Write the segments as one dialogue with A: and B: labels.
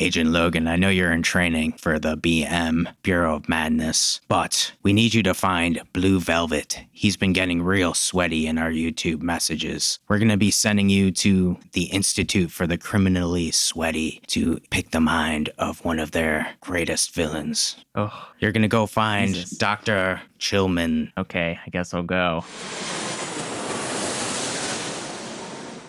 A: Agent Logan, I know you're in training for the BM, Bureau of Madness, but we need you to find Blue Velvet. He's been getting real sweaty in our YouTube messages. We're going to be sending you to the Institute for the Criminally Sweaty to pick the mind of one of their greatest villains.
B: Oh,
A: You're going to go find
B: Jesus.
A: Dr. Chillman.
B: Okay, I guess I'll go.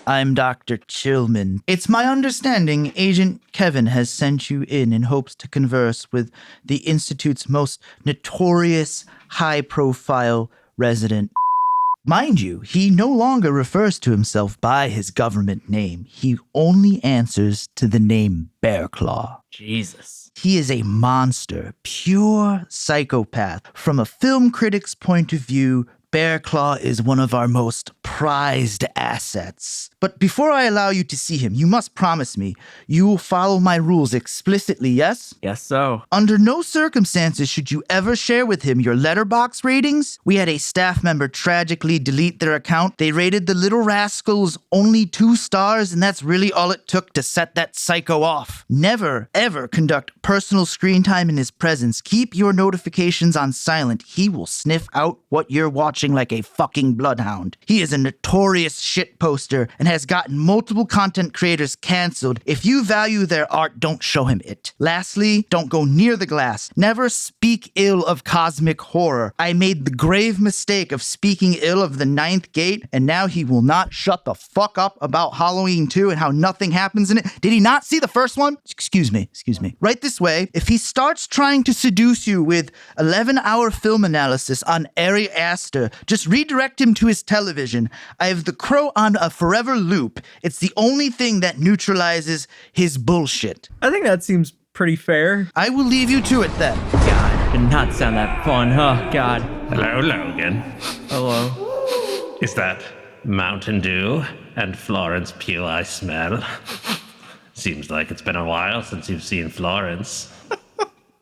C: I'm Dr. Chillman. It's my understanding Agent Kevin has sent you in hopes to converse with the Institute's most notorious, high-profile resident. Mind you, he no longer refers to himself by his government name. He only answers to the name Bearclaw.
B: Jesus.
C: He is a monster, pure psychopath. From a film critic's point of view, Bearclaw is one of our most prized assets. But before I allow you to see him, you must promise me you will follow my rules explicitly, yes?
B: Yes, so.
C: Under no circumstances should you ever share with him your Letterboxd ratings. We had a staff member tragically delete their account. They rated the Little Rascals only 2 stars, and that's really all it took to set that psycho off. Never, ever conduct personal screen time in his presence. Keep your notifications on silent. He will sniff out what you're watching like a fucking bloodhound. He is a notorious shit poster and has gotten multiple content creators canceled. If you value their art, don't show him it. Lastly, don't go near the glass. Never speak ill of cosmic horror. I made the grave mistake of speaking ill of the Ninth Gate, and now he will not shut the fuck up about Halloween 2 and how nothing happens in it. Did he not see the first one? Excuse me. Right this way, if he starts trying to seduce you with 11-hour film analysis on Ari Aster, just redirect him to his television. I have The Crow on a forever loop. It's the only thing that neutralizes his bullshit.
B: I think that seems pretty fair.
C: I will leave you to it then.
B: God, did not sound that fun, huh? God.
D: Hello, Logan.
B: Hello.
D: Is that Mountain Dew and Florence Pugh I smell? Seems like it's been a while since you've seen Florence.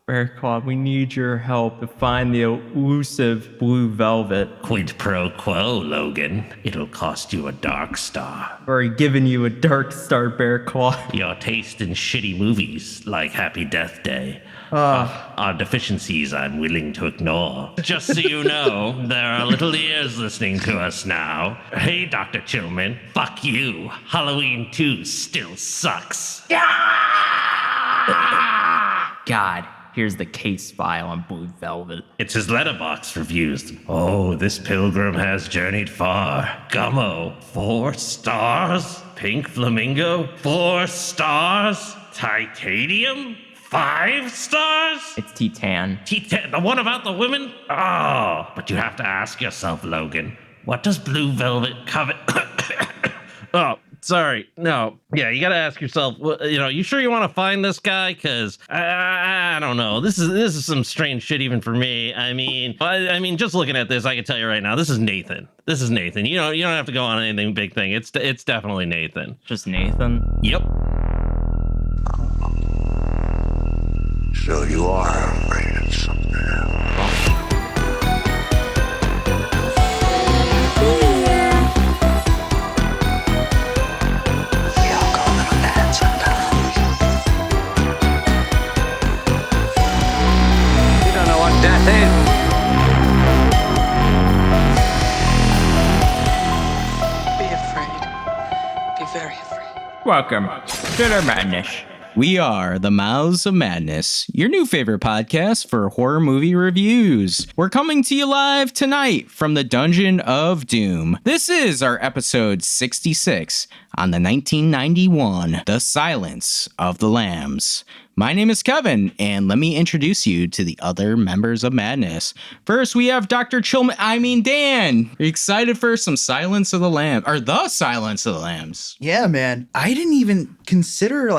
B: Bearclaw, we need your help to find the elusive Blue Velvet.
D: Quid pro quo, Logan. It'll cost you a dark star.
B: Or giving you a dark star, Bearclaw.
D: Your taste in shitty movies like Happy Death Day are deficiencies I'm willing to ignore. Just so you know, there are little ears listening to us now. Hey, Dr. Chillman, fuck you. Halloween 2 still sucks.
B: God, here's the case file on Blue Velvet.
D: It's his Letterboxd reviews. Oh, this pilgrim has journeyed far. Gummo, 4 stars. Pink Flamingo, 4 stars. Titanium, 5 stars.
B: It's Titan.
D: The one about the women? Oh, but you have to ask yourself, Logan, what does Blue Velvet covet? Oh, sorry. No. Yeah, you gotta ask yourself, you sure you want to find this guy? Because I don't know. This is some strange shit even for me. I mean, just looking at this, I can tell you right now, this is Nathan. You don't have to go on anything big thing. It's definitely Nathan.
B: Just Nathan?
D: Yep.
E: So you are afraid of something else. We all go a little mad sometimes. You don't know what death is.
F: Be afraid. Be very afraid.
B: Welcome to the madness.
A: We are the Mouths of Madness, your new favorite podcast for horror movie reviews. We're coming to you live tonight from the Dungeon of Doom. This is our episode 66 on the 1991 The Silence of the Lambs. My name is Kevin, and let me introduce you to the other members of Madness. First, we have Dr. Dan. Are you excited for some Silence of the Lambs, or The Silence of the Lambs?
C: Yeah, man. I didn't even consider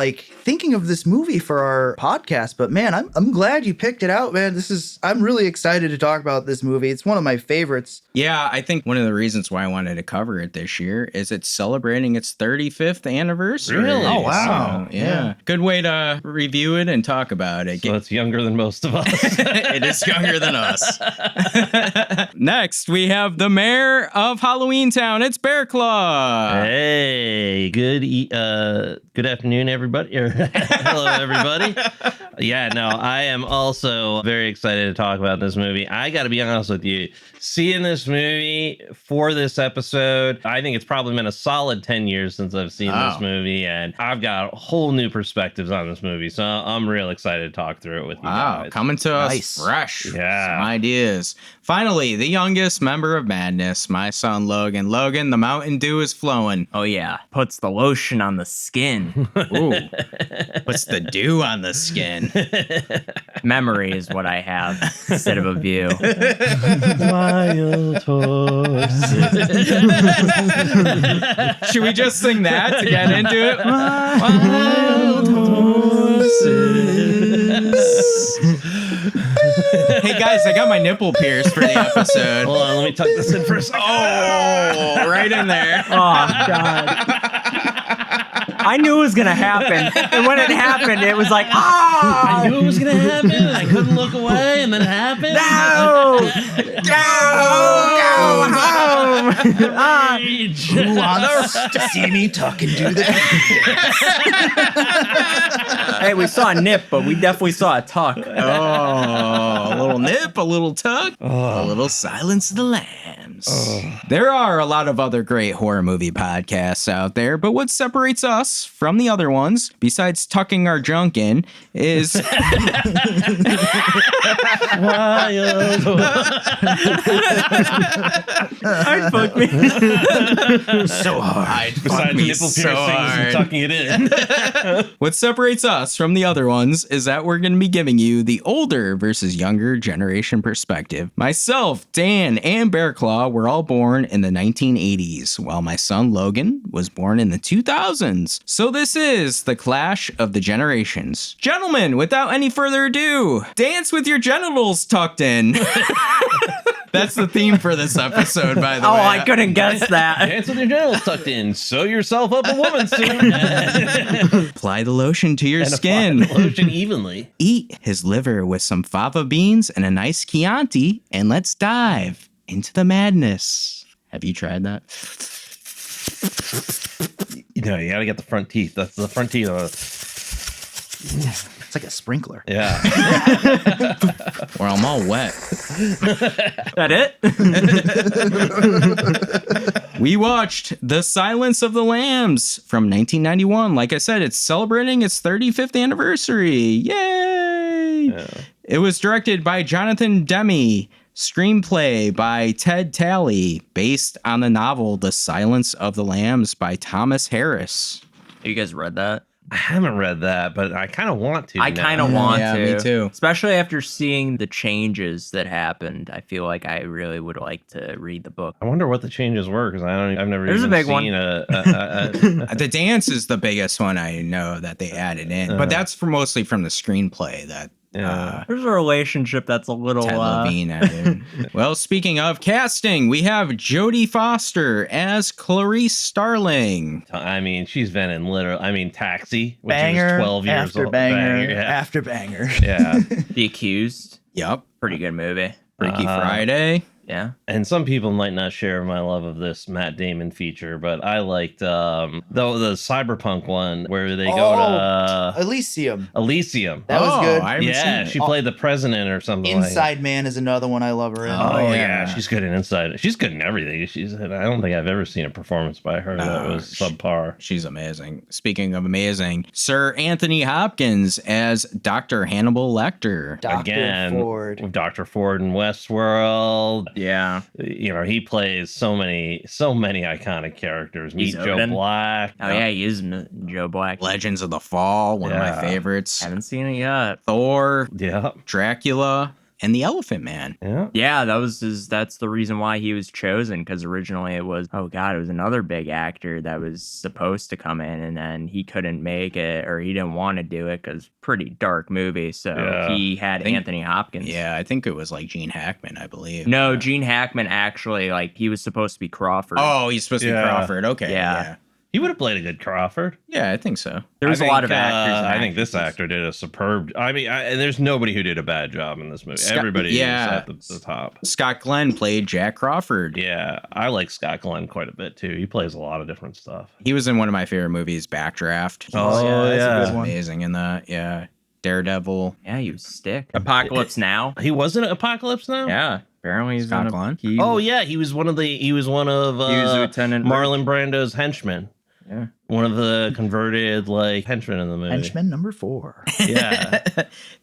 C: thinking of this movie for our podcast, but man, I'm glad you picked it out, man. I'm really excited to talk about this movie. It's one of my favorites.
A: Yeah, I think one of the reasons why I wanted to cover it this year is it's celebrating its 35th anniversary.
D: Really?
C: Oh, wow.
A: So, yeah. Good way to review it and talk about it.
D: So it's younger than most of us.
A: It is younger than us. Next, we have the mayor of Halloween Town. It's Bearclaw.
D: Hey, good afternoon, everybody. Hello, everybody. Yeah, no, I am also very excited to talk about this movie. I got to be honest with you. Seeing this movie for this episode, I think it's probably been a solid 10 years since I've seen this movie, and I've got whole new perspectives on this movie. So I'm real excited to talk through it with you guys.
A: Coming to us fresh.
D: Yeah.
A: Some ideas. Finally, the youngest member of Madness, my son Logan. Logan, the Mountain Dew is flowing.
B: Oh, yeah. Puts the lotion on the skin.
A: Ooh. Puts the dew on the skin.
B: Memory is what I have instead of a view.
D: Wild horses.
A: Should we just sing that to get into it? Wild horses. Hey guys, I got my nipple pierced for the episode.
D: Hold on, let me tuck this in for a second.
A: Oh, right in there.
B: Oh, God. I knew it was going to happen. And when it happened, it was like,
D: I knew it was going to happen. And I couldn't look away, and then it happened.
B: No! Go home!
C: Who wants to see me tuck and do that?
B: Hey, we saw a nip, but we definitely saw a tuck.
A: Oh, a little nip, a little tuck, a little Silence of the Lambs. There are a lot of other great horror movie podcasts out there, but what separates us from the other ones, besides tucking our junk in, is
B: I'd fuck me.
A: so hard.
D: Besides
A: me
D: nipple
A: so
D: piercings
A: hard.
D: and tucking it in.
A: What separates us from the other ones is that we're going to be giving you the older versus younger generation perspective. Myself, Dan, and Bear Claw were all born in the 1980s, while my son Logan was born in the 2000s. So this is the clash of the generations. Gentlemen, without any further ado, dance with your genitals tucked in. That's the theme for this episode, by the way.
B: Oh, I couldn't guess that.
D: Dance with your genitals tucked in. Sew yourself up a woman soon.
A: Apply the lotion to your
D: And
A: skin.
D: apply the lotion evenly.
A: Eat his liver with some fava beans and a nice Chianti, and let's dive into the madness. Have you tried that?
D: You know, you gotta get the front teeth. That's the front teeth.
C: It's like a sprinkler.
D: Yeah.
A: Or I'm all wet.
B: That it?
A: We watched The Silence of the Lambs from 1991. Like I said, it's celebrating its 35th anniversary. Yay!
D: Yeah.
A: It was directed by Jonathan Demme. Screenplay by Ted Talley, based on the novel The Silence of the Lambs by Thomas Harris.
B: You guys read that?
D: I haven't read that, but I kind of want to.
B: I
D: now.
B: kind of want
A: Yeah,
B: to.
A: me too.
B: Especially after seeing the changes that happened. I feel like I really would like to read the book.
D: I wonder what the changes were because I've never
B: There's a
D: even
B: big
D: seen
B: one.
A: The dance is the biggest one I know that they added in, but that's mostly from the screenplay that
B: There's a relationship that's a little...
A: Ted Levine added. Well, speaking of casting, we have Jodie Foster as Clarice Starling.
D: I mean, she's been in Taxi, which
C: Banger
D: was 12 years
C: after
D: old.
C: banger
D: yeah.
C: after banger.
D: Yeah.
B: The Accused.
A: Yep.
B: Pretty good movie.
A: Freaky Friday.
B: Yeah.
D: And some people might not share my love of this Matt Damon feature, but I liked the cyberpunk one where they go to
C: Elysium.
D: Elysium.
C: That was good.
A: I haven't seen
D: Yeah,
A: it.
D: she played the president or something. like
C: Inside Man is another one I love her in.
D: Oh
A: yeah.
D: yeah, she's good in Inside. She's good in everything. I don't think I've ever seen a performance by her that was subpar.
A: She's amazing. Speaking of amazing, Sir Anthony Hopkins as Dr. Hannibal Lecter.
D: Again,
C: Ford.
D: with Dr. Ford in Westworld.
B: Yeah.
D: You know, he plays so many iconic characters. Meet
B: He's
D: Joe
B: Odin.
D: Black.
B: Oh, yeah, he is Joe Black.
A: Legends of the Fall, one of my
D: Yeah.
A: favorites.
B: Haven't seen it yet.
A: Thor,
D: Yeah.
A: Dracula, and the Elephant Man.
D: Yeah.
B: Yeah, that's the reason why he was chosen, because originally it was another big actor that was supposed to come in, and then he couldn't make it, or he didn't want to do it because pretty dark movie, so
D: Yeah.
B: he had Anthony Hopkins.
A: Yeah, I think it was like Gene Hackman, I believe.
B: No, Gene Hackman actually, like, he was supposed to be Crawford.
A: Oh, he's supposed to be
D: Yeah.
A: Crawford. Okay.
B: Yeah.
D: He would have played a good Crawford.
A: Yeah, I think so.
B: There's a lot of actors. and
D: I think this
B: actresses.
D: actor did a superb. I mean, and there's nobody who did a bad job in this movie.
A: Scott-
D: Everybody
A: yeah.
D: is at the top.
A: Scott Glenn played Jack Crawford.
D: Yeah, I like Scott Glenn quite a bit too. He plays a lot of different stuff.
A: He was in one of my favorite movies, Backdraft.
D: Oh,
C: that's a
D: yeah.
C: good one.
A: Amazing in that. Yeah. Daredevil.
B: Yeah, you stick. Apocalypse Now.
D: He was in Apocalypse Now.
B: Yeah, apparently he's
A: Scott
B: in
A: Glenn?
D: Oh yeah, he was one of
B: Lieutenant
D: Marlon Brando's henchmen.
B: Yeah.
D: One of the converted like henchmen in the movie.
C: Henchman number 4.
D: Yeah.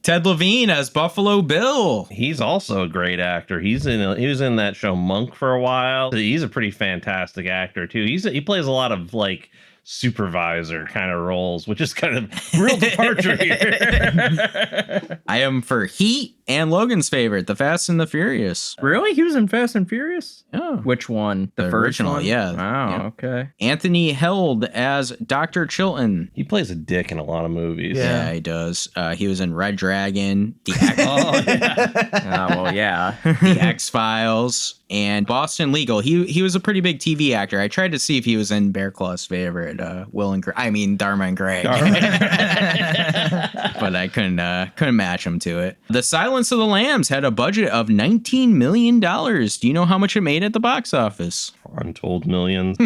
A: Ted Levine as Buffalo Bill.
D: He's also a great actor. He was in that show Monk for a while. He's a pretty fantastic actor too. He plays a lot of like supervisor kind of roles, which is kind of real departure here.
A: I am for Heat and Logan's favorite, The Fast and the Furious.
B: Really? He was in Fast and Furious?
A: Oh.
B: Which one?
A: The
B: first
A: original,
B: one?
A: yeah.
B: Oh,
A: Yeah.
B: okay.
A: Anthony Held as Dr. Chilton.
D: He plays a dick in a lot of movies.
C: Yeah.
A: Yeah, he does. He was in Red Dragon, The
D: Oh yeah.
B: Well, yeah.
A: X-Files, and Boston Legal. He was a pretty big TV actor. I tried to see if he was in Bear Claw's favorite, Dharma and Greg. But I couldn't match him to it. The Silence of the Lambs had a budget of $19 million. Do you know how much it made at the box office?
D: Untold millions.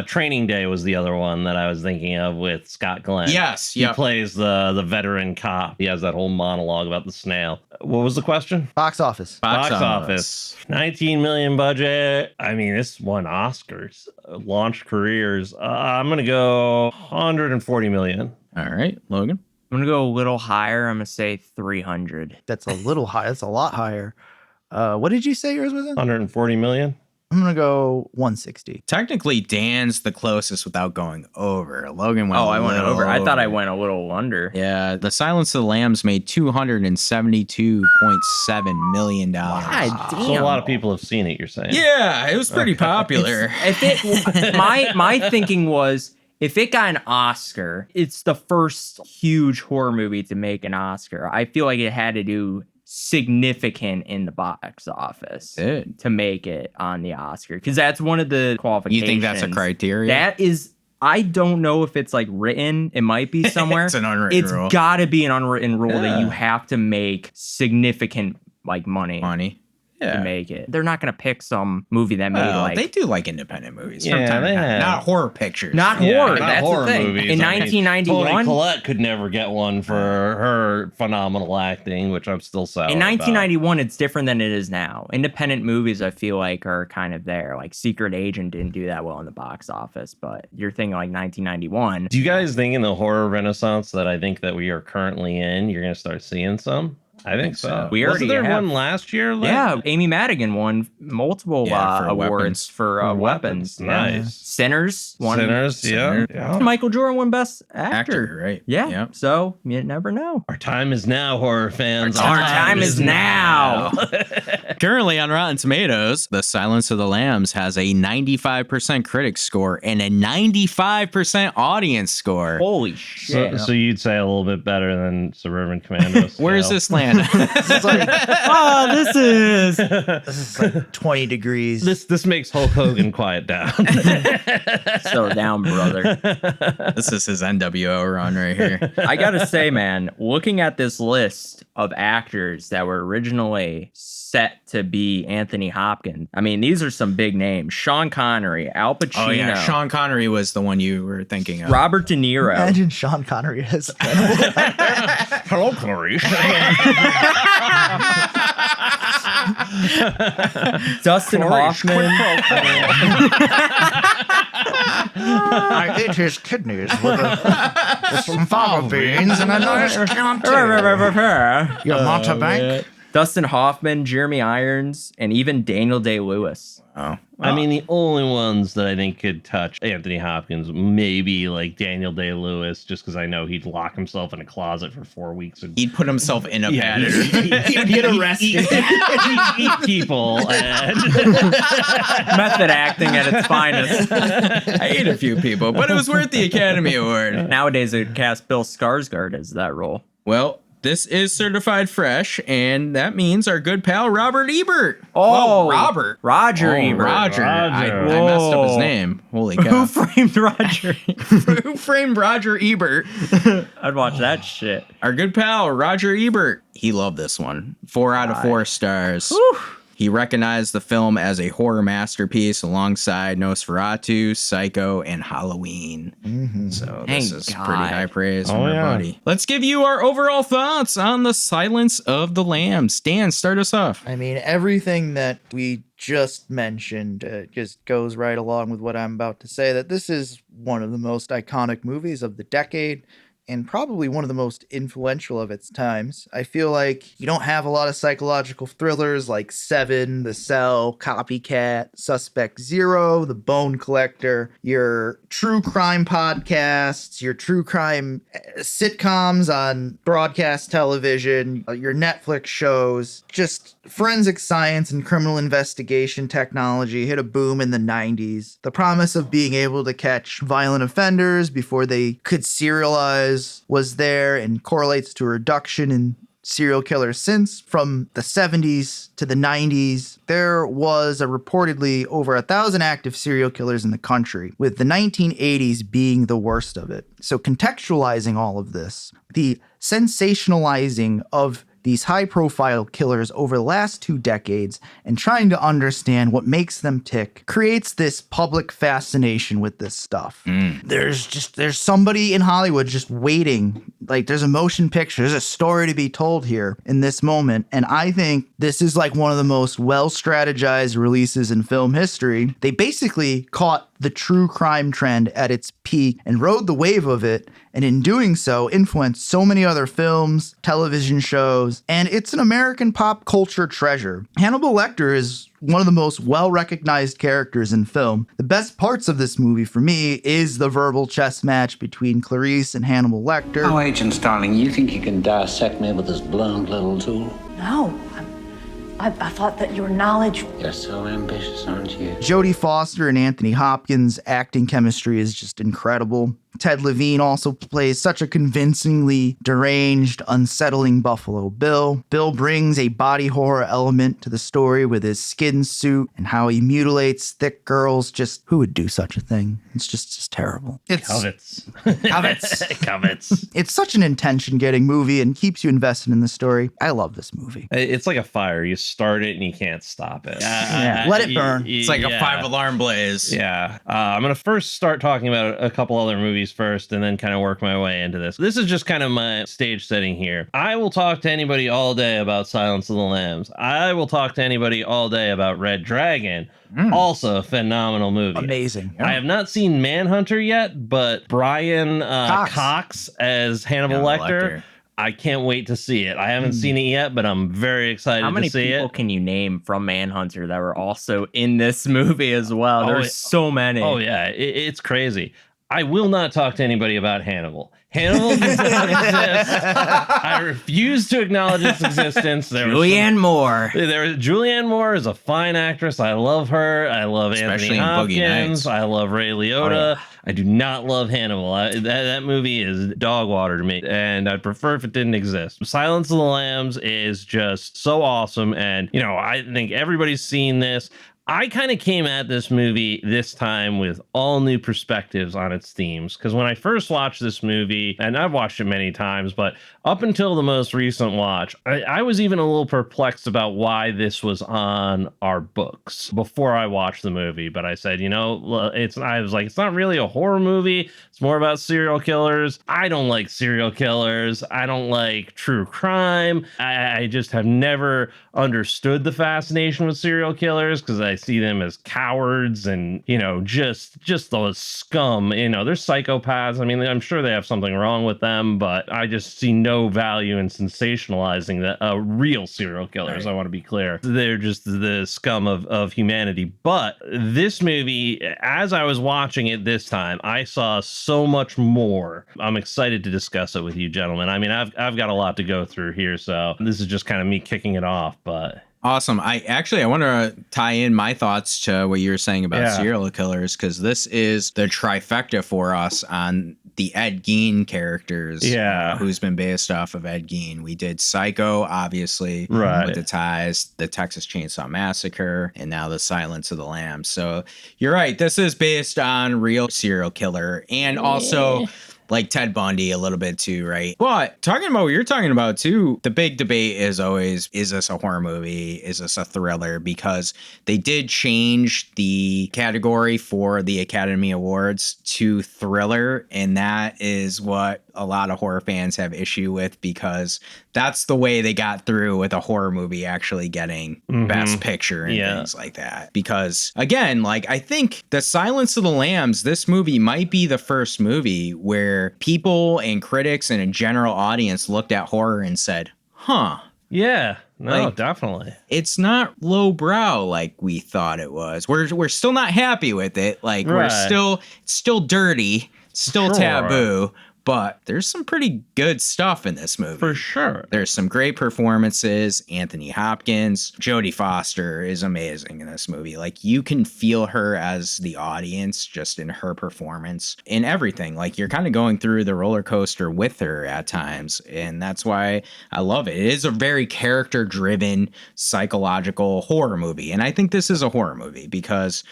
D: Training Day was the other one that I was thinking of with Scott Glenn.
A: Yes,
D: He
A: yep.
D: plays the veteran cop. He has that whole monologue about the snail. What was the question?
C: Box office.
D: Box office. 19 million budget. I mean, this won Oscars, launched careers. I'm going to go 140 million.
A: All right, Logan.
B: I'm going to go a little higher. I'm going to say 300.
C: That's a little high. That's a lot higher. What did you say yours was in?
D: 140 million.
C: I'm going to go 160.
A: Technically, Dan's the closest without going over. Logan went.
B: Oh, I went
A: little
B: over. I thought I went a little under.
A: Yeah, The Silence of the Lambs made $272.7 million.
B: God damn.
D: So a lot of people have seen it, you're saying?
A: Yeah, it was pretty popular.
B: My thinking was, if it got an Oscar, it's the first huge horror movie to make an Oscar. I feel like it had to do significant in the box office to make it on the Oscar, because that's one of the qualifications.
A: You think that's a criteria?
B: That is, I don't know if it's like written. It might be somewhere.
A: It's an unwritten rule.
B: It's got to be an unwritten rule that
A: Yeah.
B: you have to make significant like money to
A: Yeah.
B: make it. They're not going to pick some movie that made
A: Well,
B: like
A: they do like independent movies.
D: Yeah,
A: from time to
D: they
A: time.
D: have.
A: Not horror pictures.
B: not
D: Yeah,
B: horror.
D: not
B: That's
D: horror
B: the thing.
D: movies.
B: In
D: I mean,
B: 1991,
D: Toni Collette could never get one for her phenomenal acting, which I'm still sour
B: in
D: about.
B: 1991, it's different than it is now. Independent movies, I feel like, are kind of there. Like Secret Agent didn't do that well in the box office, but you're thinking like 1991.
D: Do you guys think in the horror renaissance that I think that we are currently in, you're going to start seeing some? I think so.
B: We already
D: Wasn't there
B: have.
D: one last year?
B: Yeah, Amy Madigan won multiple
A: Yeah, for
B: awards
A: weapons.
B: for weapons.
D: Nice.
B: Sinners won.
D: Sinners, yeah.
B: Michael Jordan won Best
A: Actor,
B: Actor.
A: right?
B: Yeah.
A: Yep.
B: So you never know.
D: Our time is now, horror fans.
B: Our time is now.
A: Currently on Rotten Tomatoes, The Silence of the Lambs has a 95% critic score and a 95% audience score.
B: Holy shit.
D: So you'd say a little bit better than Suburban Commandos.
A: Where does this land?
C: It's like,
B: this is.
C: this is like 20 degrees.
D: This makes Hulk Hogan quiet down.
B: Settle down, brother.
A: This is his NWO run right here.
B: I gotta say, man, looking at this list of actors that were originally set to be Anthony Hopkins, I mean, these are some big names. Sean Connery, Al Pacino,
A: Oh yeah, Sean Connery was the one you were thinking of.
B: Robert De Niro.
C: Imagine Sean Connery as
D: Hello, Clarice.
B: Dustin Hoffman.
C: I ate his kidneys with some fava beans and a nice Chianti. Your Montebank.
B: Dustin Hoffman, Jeremy Irons, and even Daniel Day-Lewis.
D: I mean, the only ones that I think could touch Anthony Hopkins, maybe like Daniel Day-Lewis, just because I know he'd lock himself in a closet for 4 weeks. And
A: He'd put himself in a
D: yeah,
A: pattern.
C: He would get arrested.
D: eat people. And
B: Method acting at its finest.
A: I ate a few people, but it was worth the Academy Award.
B: Nowadays, it would cast Bill Skarsgård as that role.
A: Well, This is certified fresh, and that means our good pal Robert Ebert.
B: Oh,
A: Robert.
B: Roger Ebert.
A: Roger. I
D: Roger.
A: messed up his name. Holy cow.
B: Who framed Roger?
A: Who framed Roger Ebert?
B: I'd watch that shit.
A: Our good pal Roger Ebert. He loved this one. 4 out of 4 stars.
B: Whew.
A: He recognized the film as a horror masterpiece alongside Nosferatu, Psycho, and Halloween. So this
B: Thank
A: is
B: God.
A: pretty high praise from
D: Oh,
A: our
D: yeah.
A: buddy. Let's give you our overall thoughts on The Silence of the Lambs. Dan, start us off.
C: I mean, everything that we just mentioned just goes right along with what I'm about to say, that this is one of the most iconic movies of the decade and probably one of the most influential of its times. I feel like you don't have a lot of psychological thrillers like Seven, The Cell, Copycat, Suspect Zero, The Bone Collector, your true crime podcasts, your true crime sitcoms on broadcast television, your Netflix shows. Just forensic science and criminal investigation technology hit a boom in the 90s. The promise of being able to catch violent offenders before they could serialize was there and correlates to a reduction in serial killers since. From the 70s to the 90s, there was reportedly over 1,000 active serial killers in the country, with the 1980s being the worst of it. So contextualizing all of this, the sensationalizing of these high-profile killers over the last 2 decades and trying to understand what makes them tick creates this public fascination with this stuff. There's somebody in Hollywood just waiting. Like, there's a motion picture, there's a story to be told here in this moment, and I think this is like one of the most well-strategized releases in film history. They basically caught the true crime trend at its peak and rode the wave of it, and in doing so influenced so many other films, television shows, and it's an American pop culture treasure. Hannibal Lecter is one of the most well-recognized characters in film. The best parts of this movie for me is the verbal chess match between Clarice and Hannibal Lecter.
G: Oh, Agent Starling, you think you can dissect me with this blunt little tool?
H: No. I thought that your knowledge...
G: You're so ambitious, aren't you?
C: Jodie Foster and Anthony Hopkins' acting chemistry is just incredible. Ted Levine also plays such a convincingly deranged, unsettling Buffalo Bill. Bill brings a body horror element to the story with his skin suit and how he mutilates thick girls. Just who would do such a thing? It's just terrible.
D: Covets.
C: Covets. It's such an attention-getting movie and keeps you invested in the story. I love this movie.
D: It's like a fire. You start it and you can't stop it.
C: Let it burn.
A: It's like a 5-alarm blaze.
D: Yeah. I'm going to first start talking about a couple other movies first and then kind of work my way into this. This is just kind of my stage setting here. I will talk to anybody all day about Silence of the Lambs. I will talk to anybody all day about Red Dragon. Also a phenomenal movie.
C: Amazing.
D: I have not seen Manhunter yet, but Brian Cox as Hannibal Lecter. I can't wait to see it. I haven't seen it yet, but I'm very excited
B: How many
D: to see
B: people
D: it.
B: can you name from Manhunter that were also in this movie as well? There's so many.
D: Oh, yeah. It's crazy. I will not talk to anybody about Hannibal. Hannibal does not exist. I refuse to acknowledge its existence.
B: Julianne Moore.
D: Julianne Moore is a fine actress. I love her. I love
A: Especially
D: Anthony
A: in Boogie
D: Hopkins.
A: Nights.
D: I love Ray Liotta.
B: Oh, yeah.
D: I do not love Hannibal. That movie is dog water to me, and I'd prefer if it didn't exist. Silence of the Lambs is just so awesome, and I think everybody's seen this. I kind of came at this movie this time with all new perspectives on its themes, because when I first watched this movie, and I've watched it many times, but up until the most recent watch, I was even a little perplexed about why this was on our books before I watched the movie. But I said, I was like, it's not really a horror movie. It's more about serial killers. I don't like serial killers. I don't like true crime. I just have never understood the fascination with serial killers, because I see them as cowards and just those scum. They're psychopaths. I mean, I'm sure they have something wrong with them, but I just see no value in sensationalizing the real serial killers. Right. I want to be clear, they're just the scum of humanity. But this movie, as I was watching it this time, I saw so much more. I'm excited to discuss it with you gentlemen. I mean, I've got a lot to go through here, so this is just kind of me kicking it off. But
A: Awesome. I want to tie in my thoughts to what you were saying about serial killers, because this is the trifecta for us on the Ed Gein characters.
D: Yeah.
A: Who's been based off of Ed Gein. We did Psycho, obviously,
D: Right.
A: with the ties, the Texas Chainsaw Massacre, and now the Silence of the Lambs. So you're right. This is based on real serial killer, and also like Ted Bundy a little bit too, right? But talking about what you're talking about too, the big debate is always, is this a horror movie? Is this a thriller? Because they did change the category for the Academy Awards to thriller, and that is what a lot of horror fans have issue with, because that's the way they got through with a horror movie actually getting Best Picture and things like that. Because again, like, I think The Silence of the Lambs, this movie might be the first movie where people and critics and a general audience looked at horror and said, huh.
D: Yeah, no,
A: Like,
D: definitely.
A: It's not lowbrow like we thought it was. We're still not happy with it. Like, we're
D: Right.
A: still dirty, still
D: Sure.
A: taboo. But there's some pretty good stuff in this movie.
D: For sure.
A: There's some great performances. Anthony Hopkins, Jodie Foster is amazing in this movie. Like, you can feel her as the audience just in her performance in everything. Like, you're kind of going through the roller coaster with her at times. And that's why I love it. It is a very character driven psychological horror movie. And I think this is a horror movie because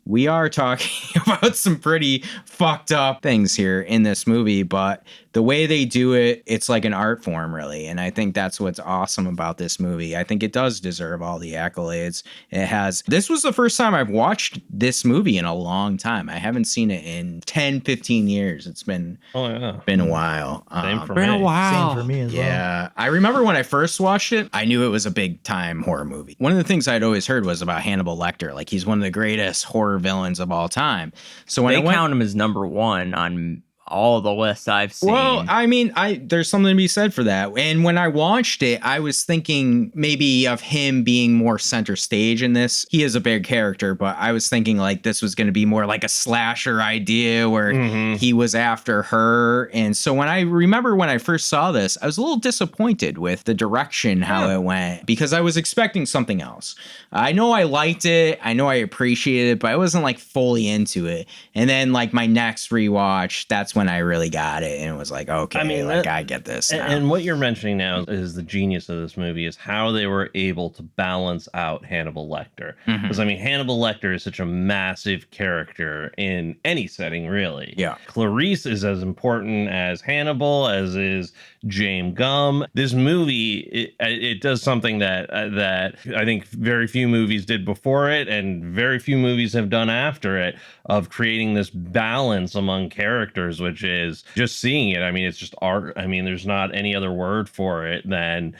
A: we are talking about some pretty fucked up things here in this movie, but the way they do it, it's like an art form, really. And I think that's what's awesome about this movie. I think it does deserve all the accolades it has. This was the first time I've watched this movie in a long time. I haven't seen it in 10, 15 years. It's been a while.
D: Same for
A: been
D: me.
A: a while.
C: Same for me as well.
A: Yeah. I remember when I first watched it, I knew it was a big time horror movie. One of the things I'd always heard was about Hannibal Lecter. Like, he's one of the greatest horror villains of all time. So when
B: They count him as number one on all the lists I've seen.
A: Well, I mean, there's something to be said for that. And when I watched it, I was thinking maybe of him being more center stage in this. He is a big character, but I was thinking like this was going to be more like a slasher idea where he was after her. And so when I first saw this, I was a little disappointed with the direction, how it went, because I was expecting something else. I know I liked it. I know I appreciated it, but I wasn't like fully into it. And then like my next rewatch, that's when I really got it and was like, okay,
D: I mean,
A: I get this now.
D: And what you're mentioning now is the genius of this movie is how they were able to balance out Hannibal Lecter. Because I mean, Hannibal Lecter is such a massive character in any setting, really.
A: Yeah.
D: Clarice is as important as Hannibal, as is James Gumb. This movie, it does something that I think very few movies did before it, and very few movies have done after it, of creating this balance among characters, which is just seeing it. I mean, it's just art. I mean, there's not any other word for it than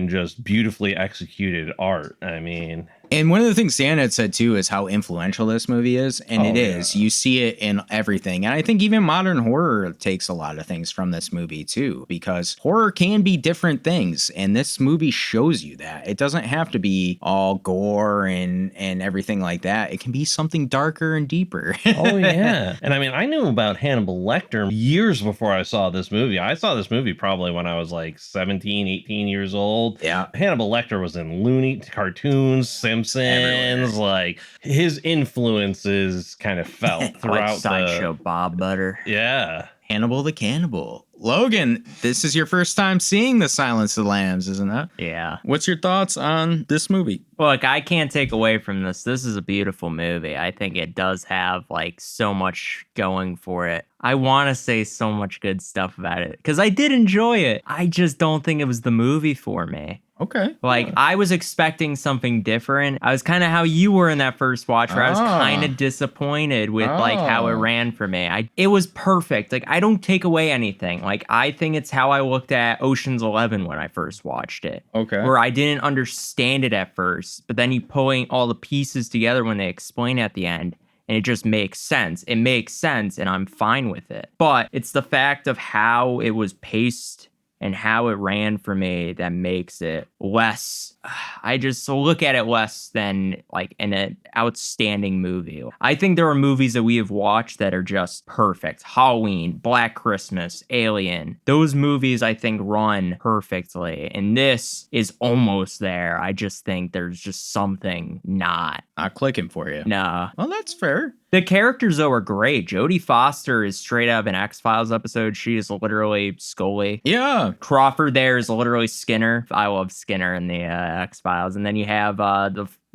D: just beautifully executed art. I mean,
A: and one of the things Dan had said too is how influential this movie is, and it is. You see it in everything, and I think even modern horror takes a lot of things from this movie too, because horror can be different things, and this movie shows you that it doesn't have to be all gore and everything like that. It can be something darker and deeper.
D: Oh yeah. And I mean, I knew about Hannibal Lecter years before I saw this movie. I saw this movie probably when I was like 17, 18 years old.
A: Yeah.
D: Hannibal Lecter was in Looney cartoons, Simpsons,
A: Everywhere.
D: like his influences kind of felt throughout
B: like Sideshow Bob Butter.
D: Yeah.
A: Hannibal the Cannibal. Logan, this is your first time seeing The Silence of the Lambs, isn't it?
B: Yeah.
A: What's your thoughts on this movie?
B: Look, I can't take away from this. This is a beautiful movie. I think it does have like so much going for it. I want to say so much good stuff about it because I did enjoy it. I just don't think it was the movie for me.
A: Okay.
B: Like, I was expecting something different. I was kind of how you were in that first watch, where I was kind of disappointed with like how it ran for me. It was perfect. Like, I don't take away anything. Like, I think it's how I looked at Ocean's 11 when I first watched it.
A: Okay.
B: Where I didn't understand it at first, but then you pulling all the pieces together when they explain at the end, and it just makes sense. It makes sense, and I'm fine with it. But it's the fact of how it was paced and how it ran for me that makes it less. I just look at it less than like an outstanding movie. I think there are movies that we have watched that are just perfect. Halloween, Black Christmas, Alien. Those movies I think run perfectly. And this is almost there. I just think there's just something not
A: Not clicking for you.
B: Nah.
A: Well, that's fair.
B: The characters, though, are great. Jodie Foster is straight up an X-Files episode. She is literally Scully.
A: Yeah.
B: Crawford there is literally Skinner. I love Skinner in the X-Files. And then you have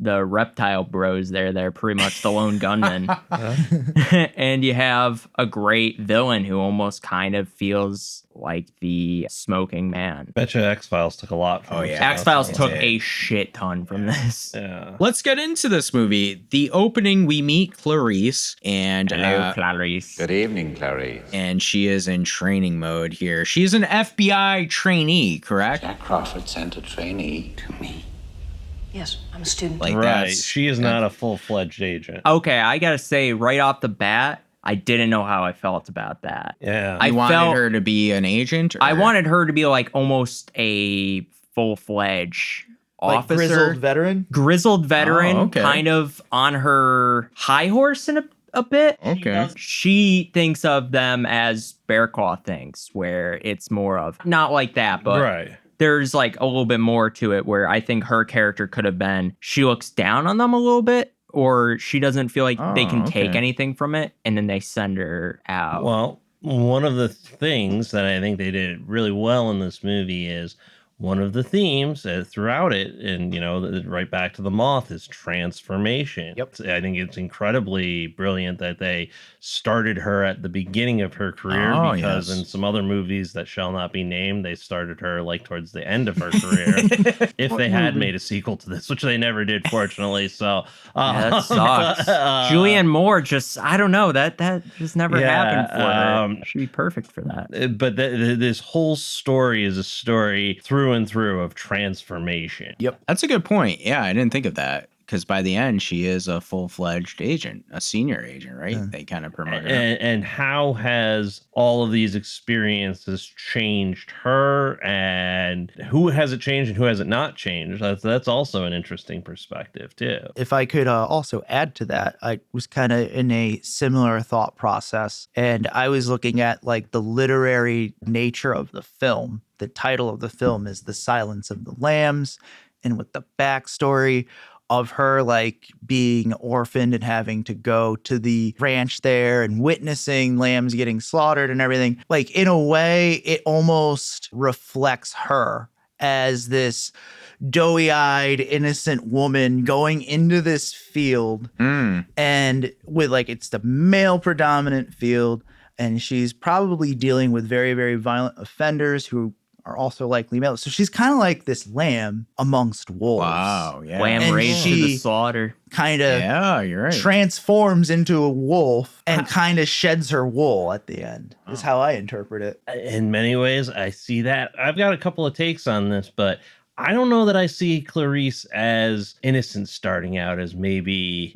B: the reptile bros there. They're pretty much the lone gunmen. And you have a great villain who almost kind of feels like the smoking man.
D: Betcha X-Files took a lot from it.
B: X-Files took a shit ton from this.
D: Yeah.
A: Let's get into this movie. The opening, we meet Clarice, and
B: Hello, Clarice.
G: Good evening, Clarice.
A: and she is in training mode here. She's an FBI trainee, correct?
G: Jack Crawford sent a trainee to me.
H: Yes, I'm a student.
A: Like
D: Right.
A: that's-
D: She is not a full-fledged agent.
B: Okay, I gotta say, right off the bat, I didn't know how I felt about that.
D: Yeah.
B: I
A: You wanted
B: felt-
A: her to be an agent?
B: I
A: or-
B: wanted her to be like almost a full-fledged officer.
C: Grizzled veteran.
A: Oh, okay.
B: Kind of on her high horse in a bit.
A: Okay.
B: She thinks of them as bear claw things, where it's more of not like that, but
D: Right.
B: there's like a little bit more to it where I think her character could have been she looks down on them a little bit, or she doesn't feel like they can take
A: okay.
B: anything from it, and then they send her out.
D: Well, one of the things that I think they did really well in this movie is one of the themes throughout it, and right back to the moth, is transformation.
C: Yep.
D: I think it's incredibly brilliant that they started her at the beginning of her career,
A: Oh,
D: because
A: yes.
D: in some other movies that shall not be named, they started her like towards the end of her career. If they had made a sequel to this, which they never did, fortunately. So
B: Yeah, that sucks. Julianne Moore I don't know, that just never
D: Yeah,
B: happened for her. She'd be perfect for that.
D: But this whole story is a story through and through of transformation.
C: Yep.
A: That's a good point. Yeah, I didn't think of that. Because by the end, she is a full-fledged agent, a senior agent, right? They kind of promoted her.
D: And how has all of these experiences changed her, and who has it changed and who has it not changed? That's also an interesting perspective too.
C: If I could also add to that, I was kind of in a similar thought process, and I was looking at like the literary nature of the film. The title of the film is The Silence of the Lambs, and with the backstory of her like being orphaned and having to go to the ranch there and witnessing lambs getting slaughtered and everything, like in a way, it almost reflects her as this doughy-eyed, innocent woman going into this field, and with like it's the male predominant field, and she's probably dealing with very, very violent offenders who are also likely male. So she's kind of like this lamb amongst wolves.
A: Wow, yeah.
B: Lamb
C: And
B: raised to the
C: she-
B: slaughter.
C: Kind of
A: Yeah, you're right.
C: transforms into a wolf and kind of sheds her wool at the end, is how I interpret it.
D: In many ways, I see that. I've got a couple of takes on this, but I don't know that I see Clarice as innocent starting out, as maybe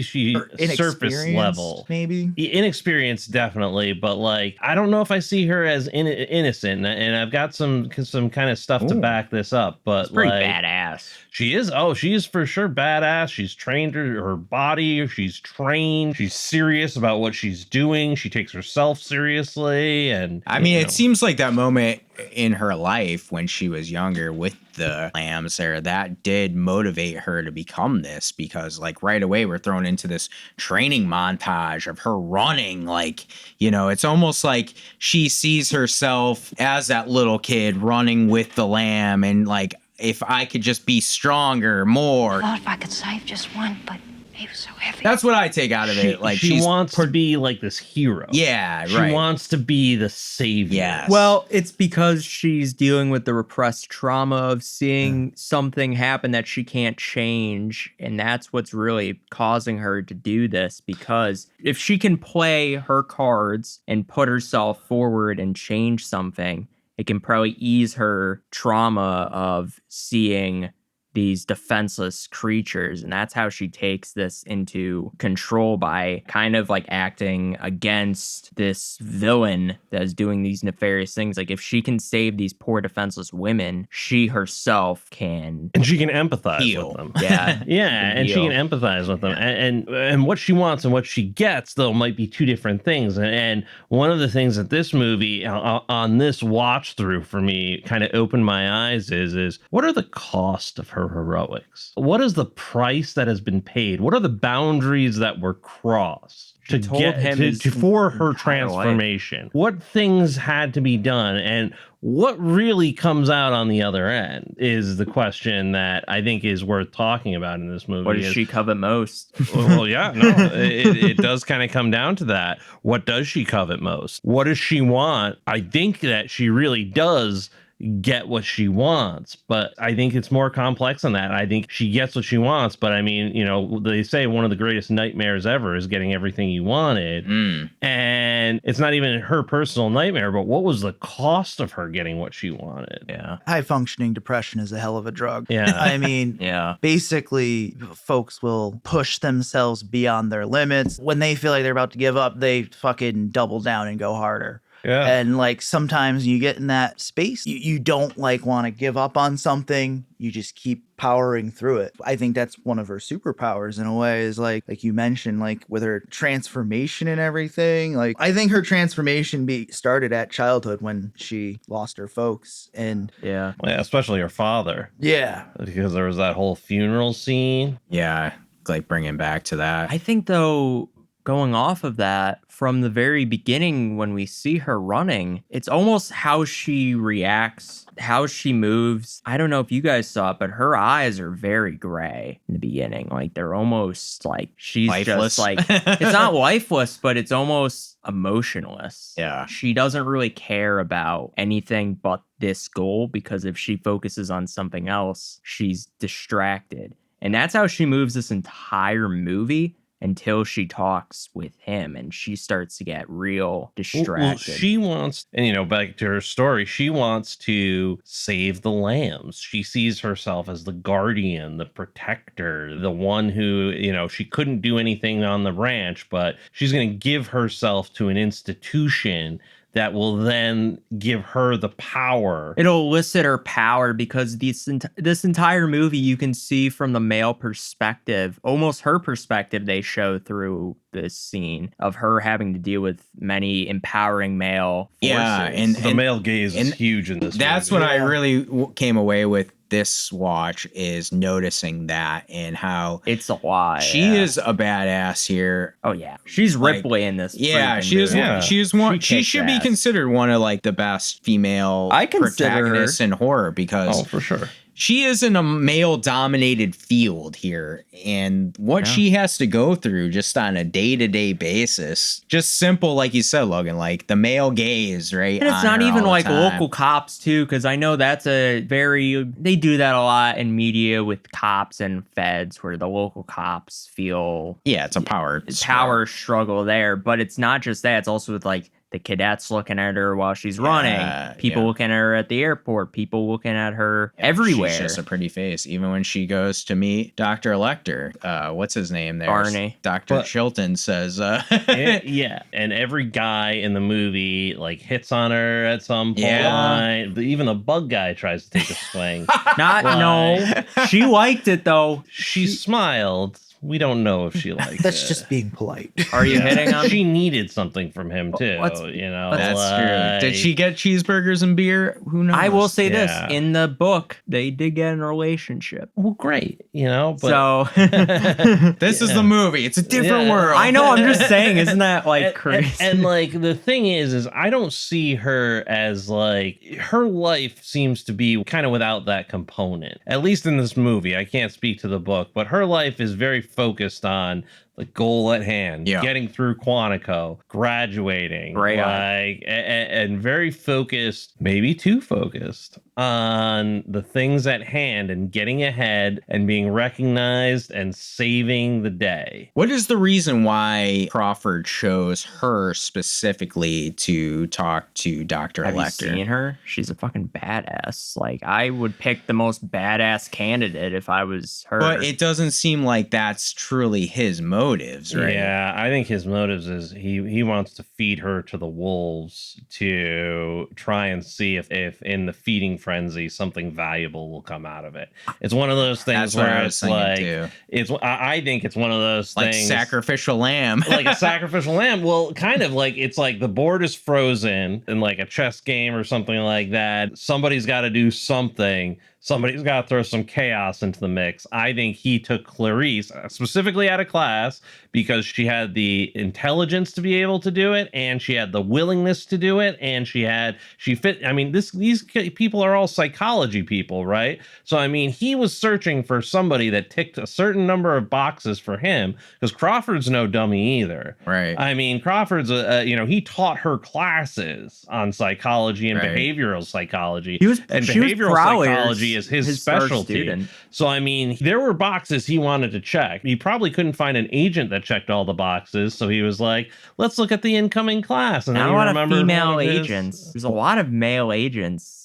D: she
C: Or
D: surface
C: inexperienced,
D: level.
C: maybe.
D: Inexperienced, definitely, but like I don't know if I see her as innocent, and I've got some kind of stuff to
A: Ooh.
D: back this up. But
B: It's pretty
D: like,
B: badass.
D: she is. Oh, she is for sure badass. She's trained her body. She's trained. She's serious about what she's doing. She takes herself seriously, and
A: I mean,
D: you
A: it
D: know.
A: seems like that moment in her life when she was younger with the lambs there, that did motivate her to become this, because like right away we're thrown into this training montage of her running. Like, it's almost like she sees herself as that little kid running with the lamb, and like, if I could just be stronger, more.
H: I thought if I could save just one, but he was so heavy.
A: That's what I take out of it. Like,
D: she
A: she's
D: wants to be like this hero.
A: Yeah,
D: She
A: right.
D: wants to be the savior.
A: Yes.
B: Well, it's because she's dealing with the repressed trauma of seeing something happen that she can't change. And that's what's really causing her to do this. Because if she can play her cards and put herself forward and change something, it can probably ease her trauma of seeing these defenseless creatures. And that's how she takes this into control, by kind of like acting against this villain that is doing these nefarious things. Like if she can save these poor defenseless women, she herself can
D: And she can empathize
A: Heal.
D: with them.
B: Yeah.
D: Yeah,
B: Can
D: and she
B: heal.
D: can empathize with them. And what she wants and what she gets, though, might be two different things. And one of the things that this movie, on this watch through for me, kind of opened my eyes is what are the cost of her her heroics? What is the price that has been paid? What are the boundaries that were crossed? To
B: told
D: get
B: him
D: for her
B: entire
D: transformation, what things had to be done, and what really comes out on the other end is the question that I think is worth talking about in this movie.
B: What does she covet most?
D: Well, yeah, no, it does kind of come down to that. What does she covet most? What does she want? I think that she really does get what she wants, but I think it's more complex than that. I think she gets what she wants, but I mean, you know, they say one of the greatest nightmares ever is getting everything you wanted. And it's not even her personal nightmare, but what was the cost of her getting what she wanted?
B: Yeah.
C: High functioning depression is a hell of a drug.
D: Yeah.
C: I mean,
B: Yeah.
C: basically, folks will push themselves beyond their limits. When they feel like they're about to give up, they fucking double down and go harder.
D: Yeah.
C: And like sometimes you get in that space, you don't like want to give up on something. You just keep powering through it. I think that's one of her superpowers in a way, is like you mentioned, like with her transformation and everything. Like I think her transformation started at childhood when she lost her folks. And
B: Yeah.
D: Yeah, especially her father,
C: yeah,
D: because there was that whole funeral scene.
A: Yeah, like bringing back to that.
B: I think, though, going off of that, from the very beginning when we see her running, it's almost how she reacts, how she moves. I don't know if you guys saw it, but her eyes are very gray in the beginning. Like they're almost like she's
A: Lifeless.
B: just like, it's not lifeless, but it's almost emotionless.
A: Yeah.
B: She doesn't really care about anything but this goal, because if she focuses on something else, she's distracted. And that's how she moves this entire movie, until she talks with him and she starts to get real distracted.
D: Well, she wants, and you know, back to her story, she wants to save the lambs. She sees herself as the guardian, the protector, the one who, you know, she couldn't do anything on the ranch, but she's going to give herself to an institution that will then give her the power.
B: It'll elicit her power, because this entire movie you can see from the male perspective, almost her perspective they show through this scene of her having to deal with many empowering male forces.
A: Yeah, and
D: The male gaze is huge in this
A: That's
D: movie.
A: what I really came away with this watch, is noticing that and how
B: it's a lot.
A: she is a badass here.
B: Oh yeah, she's Ripley in this.
A: Yeah,
B: freaking
A: she is.
B: movie.
D: Yeah.
A: She is one. She
B: kicks
A: should be
B: ass.
A: considered one of like the best female
B: I consider her.
A: protagonists in horror, because
D: Oh, for sure.
A: she is in a male-dominated field here, and what she has to go through just on a day-to-day basis, just simple, like you said, Logan, like the male gaze, right?
B: And it's
A: on
B: not
A: her
B: even
A: all the
B: like
A: time.
B: local cops too, because I know that's they do that a lot in media with cops and feds, where the local cops feel
A: Yeah, it's a power
B: struggle there. But it's not just that; it's also with like the cadets looking at her while she's running, people looking at her at the airport, people looking at her everywhere.
A: She's just a pretty face. Even when she goes to meet Dr. Lecter, what's his name there?
B: Barney.
A: Dr.
D: But-
A: Chilton says,
D: Yeah, and every guy in the movie like hits on her at some point.
A: Yeah.
D: Even the bug guy tries to take a swing.
B: No, she liked it though.
D: She smiled. We don't know if she liked
C: that's
D: it.
C: just being polite.
B: Are you hitting on?
D: She needed something from him too.
B: Let's-
D: You know,
A: that's true. Did
D: like-
A: she get cheeseburgers and beer? Who knows?
B: I will say
D: Yeah.
B: this: in the book, they did get in a relationship.
D: Well, great. You know, but
B: So
A: This is the movie. It's a different
D: Yeah.
A: world.
B: I know. I'm just saying, isn't that like crazy?
D: And like the thing is I don't see her as like, her life seems to be kind of without that component. At least in this movie, I can't speak to the book, but her life is very focused on the goal at hand, getting through Quantico, graduating,
B: Right on.
D: like, and very focused, maybe too focused on the things at hand and getting ahead and being recognized and saving the day.
A: What is the reason why Crawford chose her specifically to talk to Dr.
B: Have you
A: Lecter?
B: seen her? She's a fucking badass. Like, I would pick the most badass candidate if I was her.
A: But it doesn't seem like that's truly his motive. motives, right?
D: Yeah, I think his motives is he wants to feed her to the wolves to try and see if in the feeding frenzy something valuable will come out of it. It's one of those things
A: That's what I
D: where
A: was
D: it's
A: thinking
D: like
A: too.
D: I think it's one of those
A: Like
D: things
A: sacrificial lamb.
D: like a sacrificial lamb. Well, kind of like it's like the board is frozen in like a chess game or something like that. Somebody's got to do something. Somebody's got to throw some chaos into the mix. I think he took Clarice specifically out of class because she had the intelligence to be able to do it, and she had the willingness to do it, and she fit. I mean, these people are all psychology people, right? So I mean, he was searching for somebody that ticked a certain number of boxes for him, because Crawford's no dummy either.
A: Right.
D: I mean, Crawford's he taught her classes on psychology and
A: Right.
D: behavioral psychology.
B: She was
D: behavioral
B: probably
D: psychology is his
B: star
D: specialty.
B: student.
D: So I mean, there were boxes he wanted to check. He probably couldn't find an agent that checked all the boxes, so he was like, "Let's look at the incoming class." And
B: Not
D: then
B: a
D: he
B: lot of
D: remembered
B: female
D: one of his-
B: agents. There's a lot of male agents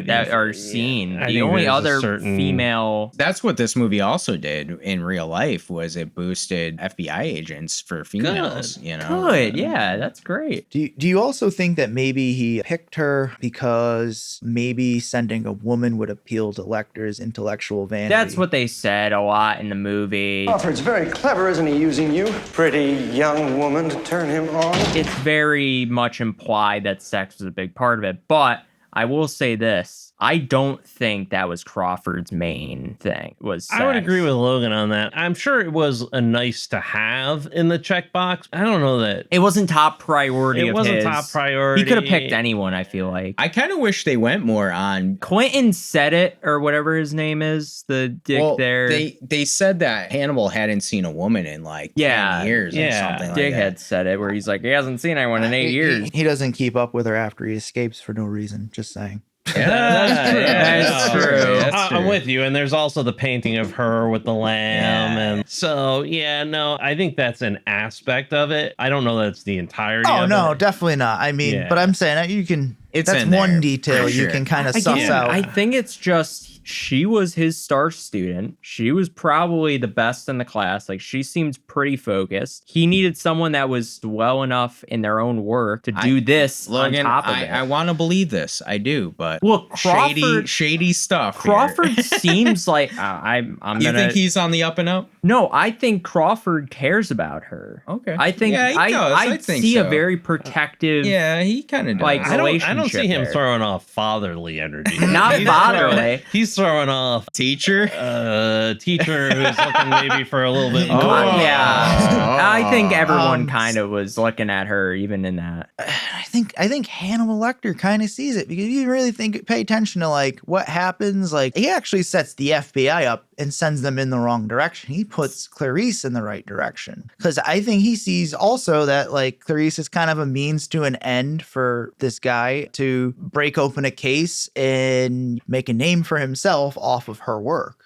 B: that are seen.
D: I
B: The
D: think
B: only
D: there's a
B: other
D: certain-
B: female.
A: That's what this movie also did in real life, was it boosted FBI agents for females, you know?
B: Good, yeah, that's great.
C: Do you also think that maybe he picked her because maybe sending a woman would appeal to Lecter's intellectual vanity?
B: That's what they said a lot in the movie.
I: Crawford's very clever, isn't he, using you? Pretty young woman to turn him on.
B: It's very much implied that sex was a big part of it, but I will say this. I don't think that was Crawford's main thing, was sex.
D: I would agree with Logan on that. I'm sure it was a nice to have in the checkbox. I don't know that
B: It wasn't top priority.
D: it wasn't
B: his.
D: top priority.
B: He could have picked anyone, I feel like.
A: I kind of wish they went more on.
B: Quentin said it, or whatever his name is, the dick
A: Well,
B: there.
A: they said that Hannibal hadn't seen a woman in like 10 years or something like
B: Dick
A: that.
B: had said it, where he's like, he hasn't seen anyone in 8 years.
C: He doesn't keep up with her after he escapes for no reason. Just saying.
B: That's true.
D: I'm with you. And there's also the painting of her with the lamb. And so, I think that's an aspect of it. I don't know that it's the entirety
C: Oh,
D: of
C: no,
D: it.
C: definitely not. I mean, but I'm saying that you can.
A: It's
C: that's
A: in
C: one
A: there,
C: detail
A: for
C: you
A: sure.
C: can kind of
B: Again,
C: suss out.
B: I think it's just she was his star student. She was probably the best in the class. Like, she seems pretty focused. He needed someone that was well enough in their own work to do this
A: Logan,
B: on top of it.
A: I want to believe this. I do, but
B: Well, Crawford-
A: shady stuff. here.
B: Crawford seems like I'm
A: You
B: gonna.
A: think he's on the up and up?
B: No, I think Crawford cares about her.
A: Okay.
B: I think
A: Yeah, he does. I think
B: see a
A: so.
B: very protective.
A: Yeah, he kind of does.
B: Like,
D: I don't see him
B: there.
D: throwing off fatherly energy.
B: Not
D: He's
B: fatherly.
D: He's throwing off
A: teacher.
D: Teacher who's looking maybe for a little bit more.
B: Yeah. I think everyone kind of was looking at her even in that.
C: I think Hannibal Lecter kind of sees it, because you really pay attention to like what happens. Like, he actually sets the FBI up and sends them in the wrong direction. He puts Clarice in the right direction, because I think he sees also that like Clarice is kind of a means to an end for this guy to break open a case and make a name for himself off of her work.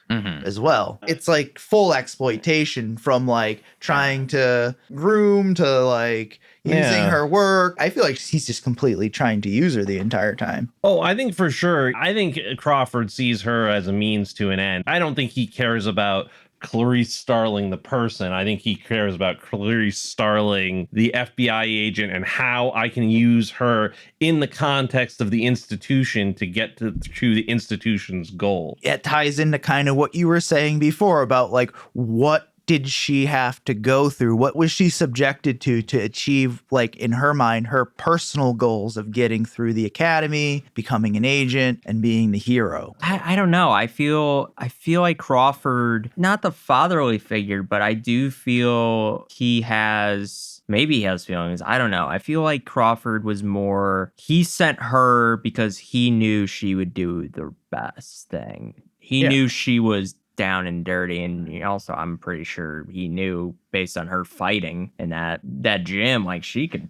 C: As well. It's like full exploitation, from like trying to groom to like using her work. I feel like he's just completely trying to use her the entire time.
D: Oh, I think for sure. I think Crawford sees her as a means to an end. I don't think he cares about Clarice Starling, the person. I think he cares about Clarice Starling, the FBI agent, and how I can use her in the context of the institution to get to the institution's goal.
C: It ties into kind of what you were saying before about like, what did she have to go through? What was she subjected to achieve, like, in her mind, her personal goals of getting through the academy, becoming an agent, and being the hero?
B: I don't know. I feel like Crawford, not the fatherly figure, but I do feel maybe he has feelings. I don't know. I feel like Crawford was more, he sent her because he knew she would do the best thing. He knew she was down and dirty, and also I'm pretty sure he knew, based on her fighting in that gym, like she could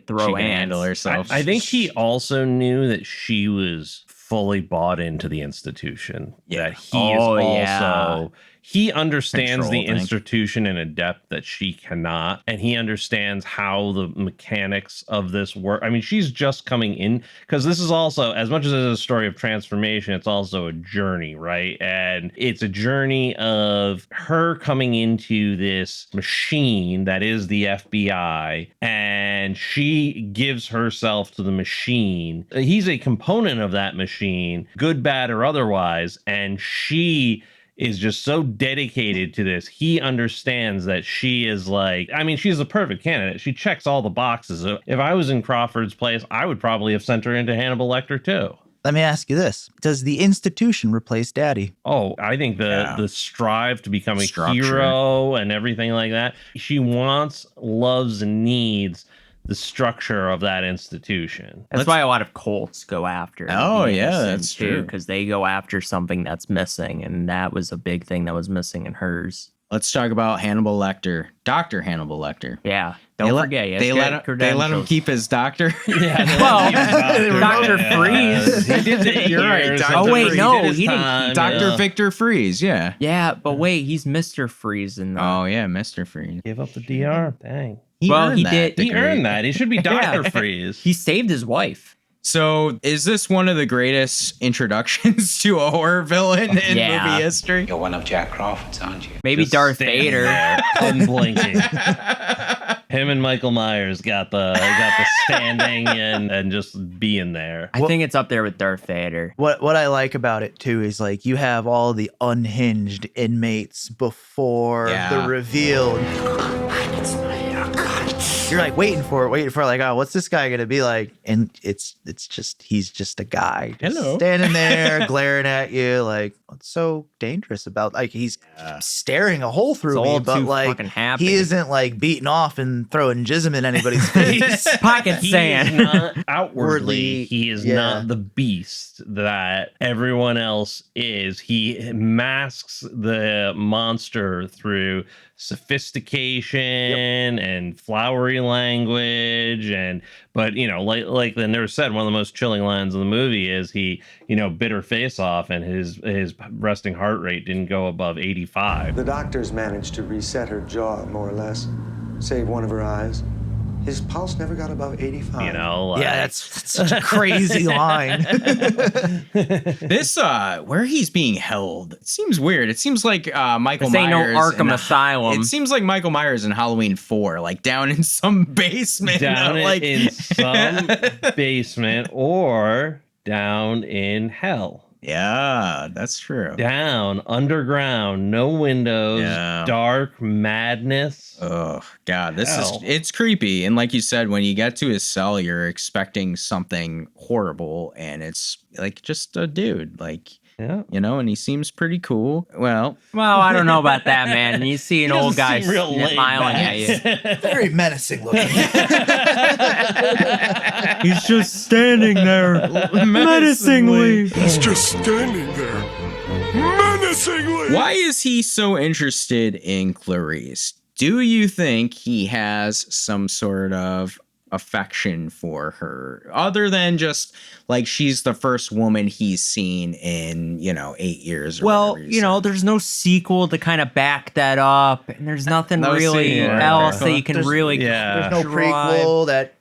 B: throw hands.
A: Handle herself.
D: I think he also knew that she was fully bought into the institution.
A: Yeah.
D: That he is also
B: yeah.
D: he understands the
A: Control thing.
D: institution in a depth that she cannot, and he understands how the mechanics of this work. I mean, she's just coming in, because this is also, as much as it's a story of transformation, it's also a journey, right? And it's a journey of her coming into this machine that is the FBI, and she gives herself to the machine. He's a component of that machine, good, bad, or otherwise, and she is just so dedicated to this. He understands that she is like, I mean, she's a perfect candidate. She checks all the boxes. If I was in Crawford's place, I would probably have sent her into Hannibal Lecter too.
C: Let me ask you this. Does the institution replace Daddy?
D: Oh, I think the strive to become a
A: Structure.
D: hero and everything like that. She wants, loves, and needs the structure of that institution.
B: That's why a lot of cults go after.
A: Oh,
B: the
A: yeah,
B: innocent,
A: that's true.
B: because they go after something that's missing, and that was a big thing that was missing in hers.
A: Let's talk about Hannibal Lecter, Dr. Hannibal Lecter.
B: Yeah, don't forget. He has
A: They
B: good
A: let him
B: credentials.
A: keep his doctor.
B: Well, Dr. Freeze.
D: He did the
A: You're right,
D: ears.
A: Dr.
B: Oh, wait,
A: Freeze
B: no,
D: did his
B: he didn't-
D: time,
A: Dr.
D: yeah.
A: Victor Freeze, yeah.
B: Yeah, but wait, he's Mr. Freeze in the.
A: Oh, yeah, Mr. Freeze.
D: Give up the DR. Dang.
B: Well,
A: earned
B: he
A: that
B: did-
A: degree.
D: He earned that. He should be Dr.
B: Yeah.
D: Freeze.
B: He saved his wife.
A: So, is this one of the greatest introductions to a horror villain in
B: Yeah.
A: movie history?
G: You're one of Jack Crawford's, aren't you?
B: Maybe
D: Just
B: Darth
D: standing
B: Vader.
D: there, unblinking. Him and Michael Myers got the standing and just being there.
B: I think it's up there with Darth Vader.
C: What I like about it too is like you have all the unhinged inmates before
A: Yeah.
C: the reveal. You're like waiting for it, like, oh, what's this guy gonna be like? And it's just he's just a guy just
A: Hello.
C: standing there glaring at you. Like, what's so dangerous about like he's staring a hole through
B: It's
C: me,
B: all
C: but
B: too
C: like
B: fucking happy.
C: he isn't like beating off and throwing jism in anybody's face.
B: Pocket
D: He
B: sand.
D: is not outwardly,
C: Wordly,
D: he is
C: yeah.
D: not the beast that everyone else is. He masks the monster through sophistication and flowery language, but you know, like the nurse said, one of the most chilling lines in the movie is he, you know, bit her face off and his resting heart rate didn't go above 85.
I: The doctors managed to reset her jaw, more or less, save one of her eyes. His pulse never got above 85.
D: You know, like,
C: Yeah, that's such a crazy line.
A: This, where he's being held, it seems weird. It seems like Michael
B: This ain't no
A: Myers.
B: Arkham Asylum.
A: It seems like Michael Myers in Halloween 4, like down in some basement.
D: down
A: like,
D: in some basement or down in hell.
A: Yeah, that's true.
D: Down underground, no windows,
A: Yeah.
D: dark madness.
A: Oh God,
D: Hell.
A: it's creepy. And like you said, when you get to his cell, you're expecting something horrible, and it's like just a dude, like,
D: Yeah.
A: you know, and he seems pretty cool. Well,
B: I don't know about that, man. You see an old guy
D: Seem real laid
B: smiling
D: back.
B: at you.
C: Very menacing looking.
A: he's just standing there menacingly.
E: He's just standing there, menacingly.
A: Why is he so interested in Clarice? Do you think he has some sort of affection for her other than just like she's the first woman he's seen in, 8 years? Or
B: Well,
A: whatever you said?
B: there's no sequel to kind of back that up, and there's nothing
A: No
B: really
A: sequel,
B: else
A: okay.
B: that you can
C: There's-
B: really.
D: yeah.
C: There's no
B: drive.
C: prequel that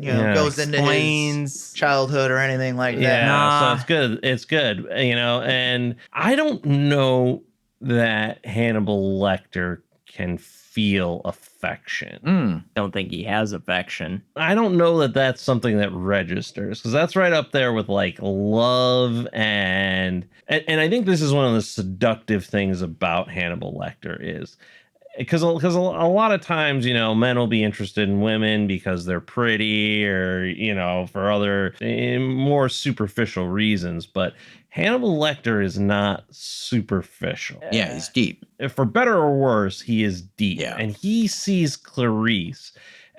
D: Yeah.
C: goes into his
B: Explains.
C: childhood or anything like that.
D: Yeah,
B: Nah.
D: so it's good. It's good, and I don't know that Hannibal Lecter can feel affection.
B: Don't think he has affection.
D: I don't know that that's something that registers, because that's right up there with like love and I think this is one of the seductive things about Hannibal Lecter is because a lot of times, men will be interested in women because they're pretty or, for other more superficial reasons. But Hannibal Lecter is not superficial.
A: Yeah, he's deep.
D: For better or worse, he is deep.
A: Yeah.
D: And he sees Clarice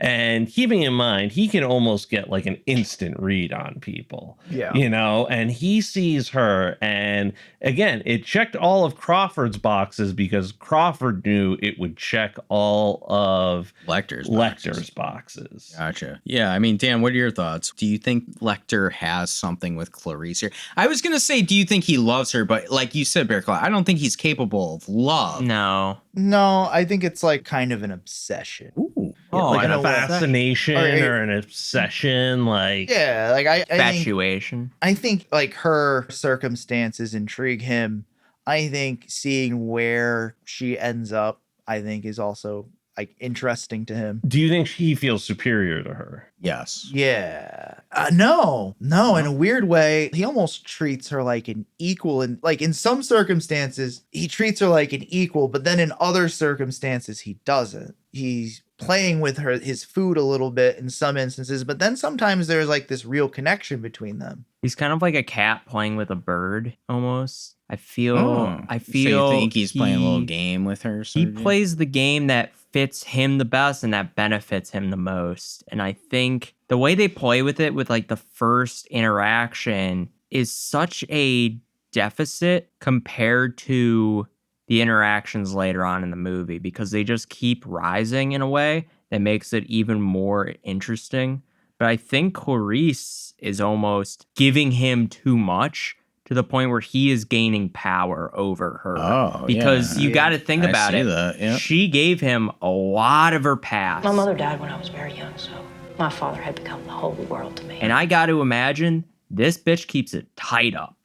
D: And keeping in mind, he can almost get like an instant read on people.
C: Yeah.
D: You know, and he sees her. And again, it checked all of Crawford's boxes because Crawford knew it would check all of Lecter's boxes.
A: Gotcha. Yeah, I mean, Dan, what are your thoughts? Do you think Lecter has something with Clarice here? I was going to say, do you think he loves her? But like you said, Bear Claw, I don't think he's capable of love.
B: No.
C: No, I think it's like kind of an obsession.
A: Ooh.
B: Oh,
D: like
B: an
D: a fascination or an obsession, like
C: Yeah, like I think,
B: infatuation.
C: I think like her circumstances intrigue him. I think seeing where she ends up, I think is also like interesting to him.
D: do you think he feels superior to her?
A: Yes.
C: Yeah. No, in a weird way, he almost treats her like an equal. And like in some circumstances, he treats her like an equal, but then in other circumstances, he doesn't. He's playing with his food a little bit in some instances, but then sometimes there's like this real connection between them.
B: He's kind of like a cat playing with a bird almost. I feel
A: So you think he's playing a little game with her?
B: He plays the game that fits him the best and that benefits him the most. And I think the way they play with it with like the first interaction is such a deficit compared to the interactions later on in the movie, because they just keep rising in a way that makes it even more interesting. But I think Clarice is almost giving him too much to the point where he is gaining power over her.
A: Oh,
B: because you got to think about it.
A: Yeah.
B: She gave him a lot of her past.
H: My mother died when I was very young, so my father had become the whole world to me.
B: And I got to imagine this bitch keeps it tight up.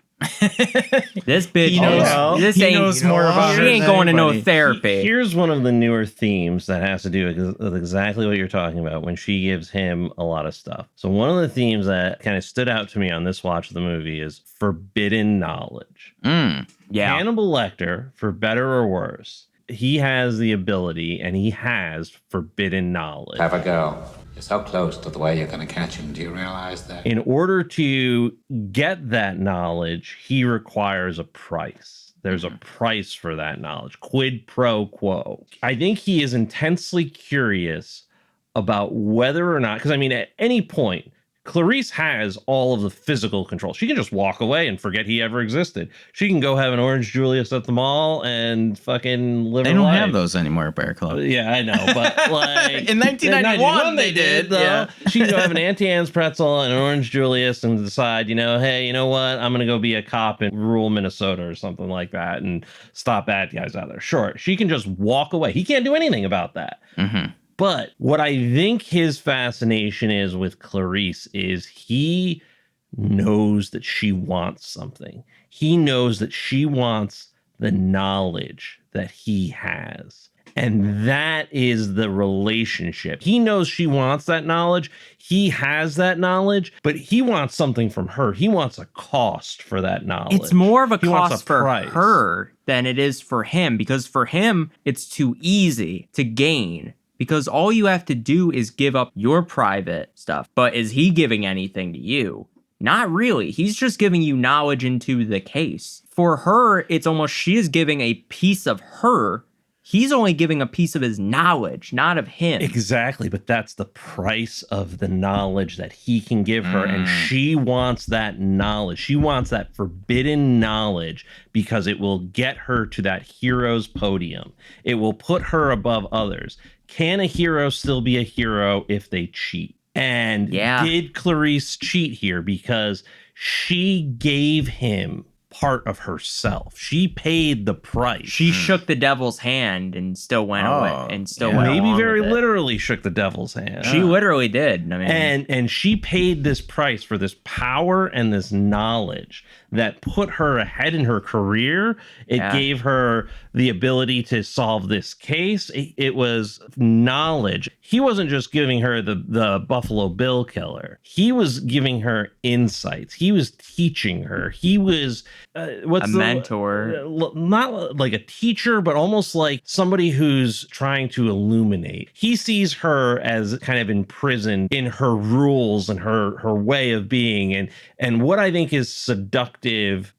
B: This bitch
A: knows more about
B: she
A: her
B: ain't
A: than
B: going to no
A: anybody.
B: therapy.
D: Here's one of the newer themes that has to do with exactly what you're talking about when she gives him a lot of stuff. So one of the themes that kind of stood out to me on this watch of the movie is forbidden knowledge.
B: Yeah.
D: Hannibal Lecter, for better or worse, he has the ability and he has forbidden knowledge.
G: Have a go. You're so close to the way you're going to catch him. Do you realize that?
D: In order to get that knowledge, he requires a price. There's a price for that knowledge. Quid pro quo. I think he is intensely curious about whether or not, because I mean, at any point, Clarice has all of the physical control. She can just walk away and forget he ever existed. She can go have an Orange Julius at the mall and fucking live.
A: They don't have those anymore, Bear Club.
D: Yeah, I know, but like
A: in 1991 they did.
D: Though.
A: Yeah.
D: She can go have an Auntie Anne's pretzel and an Orange Julius and decide, hey, you know what? I'm gonna go be a cop in rural Minnesota or something like that and stop bad guys out there. Sure, she can just walk away. He can't do anything about that.
A: Mm-hmm.
D: But what I think his fascination is with Clarice is he knows that she wants something. He knows that she wants the knowledge that he has. And that is the relationship. He knows she wants that knowledge. He has that knowledge, but he wants something from her. He wants a cost for that knowledge.
B: It's more of a
D: He wants
B: cost for
D: price.
B: her than it is for him, because for him, it's too easy to gain. Because all you have to do is give up your private stuff. But is he giving anything to you? Not really. He's just giving you knowledge into the case. For her, it's almost she is giving a piece of her. He's only giving a piece of his knowledge, not of him.
D: Exactly, but that's the price of the knowledge that he can give her, and she wants that knowledge. She wants that forbidden knowledge because it will get her to that hero's podium. It will put her above others. Can a hero still be a hero if they cheat? And did Clarice cheat here? Because she gave him part of herself. She paid the price.
B: She shook the devil's hand and still went away and still went
D: maybe
B: along
D: very
B: with it.
D: literally shook the devil's hand.
B: She literally did. I mean,
D: and she paid this price for this power and this knowledge that put her ahead in her career. It gave her the ability to solve this case. It was knowledge. He wasn't just giving her the Buffalo Bill killer. He was giving her insights. He was teaching her. He was
B: a mentor.
D: Not like a teacher, but almost like somebody who's trying to illuminate. He sees her as kind of imprisoned in her rules and her way of being. And what I think is seductive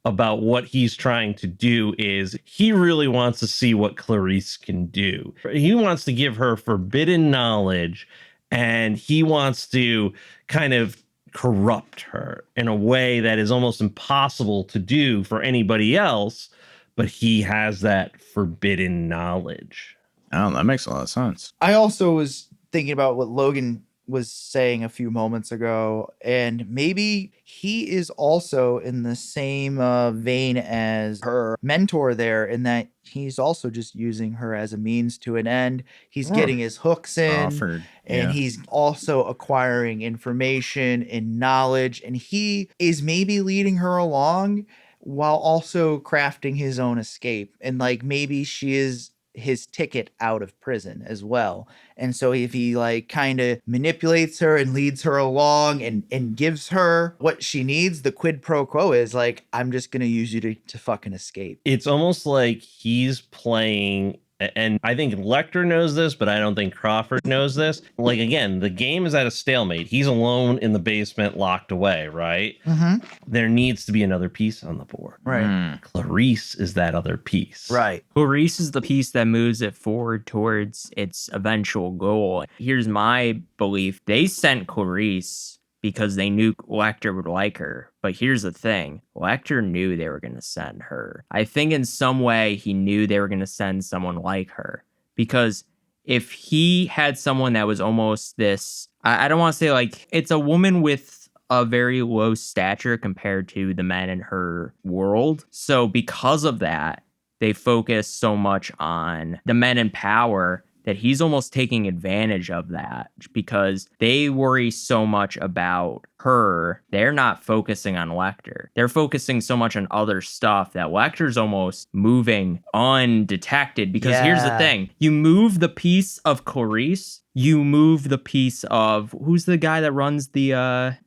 D: about what he's trying to do is he really wants to see what Clarice can do. He wants to give her forbidden knowledge And he wants to kind of corrupt her in a way that is almost impossible to do for anybody else, but he has that forbidden knowledge.
A: Oh, that makes a lot of sense.
C: I also was thinking about what Logan was saying a few moments ago, and maybe he is also in the same vein as her mentor there, in that he's also just using her as a means to an end. He's getting his hooks in, and he's also acquiring information and knowledge, and he is maybe leading her along while also crafting his own escape. And like maybe she is his ticket out of prison as well. And so if he like kind of manipulates her and leads her along and gives her what she needs, the quid pro quo is like, I'm just going to use you to fucking escape.
D: It's almost like he's playing, and I think Lecter knows this, but I don't think Crawford knows this. Like, again, the game is at a stalemate. He's alone in the basement, locked away, right?
C: Mm-hmm.
D: There needs to be another piece on the board.
C: Right.
D: Clarice is that other piece.
C: Right.
B: Clarice is the piece that moves it forward towards its eventual goal. Here's my belief. They sent Clarice because they knew Lecter would like her. But here's the thing. Lecter knew they were going to send her. I think in some way he knew they were going to send someone like her. Because if he had someone that was almost this, I don't want to say like, it's a woman with a very low stature compared to the men in her world. So because of that, they focus so much on the men in power that he's almost taking advantage of that because they worry so much about her. They're not focusing on Lecter. They're focusing so much on other stuff that Lecter's almost moving undetected because here's the thing. You move the piece of Clarice, you move the piece of, who's the guy that runs the...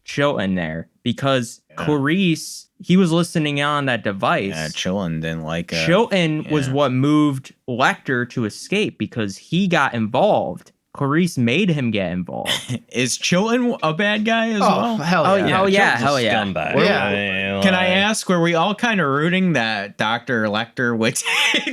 B: Chilton there. Because Clarice, he was listening on that device.
A: Yeah, Chilton didn't like
B: Chilton was what moved Lecter to escape because he got involved. Clarice made him get involved.
A: Is Chilton a bad guy as well?
C: Hell yeah.
B: Hell yeah.
D: Scumbag.
A: Can I ask, were we all kind of rooting that Dr. Lecter would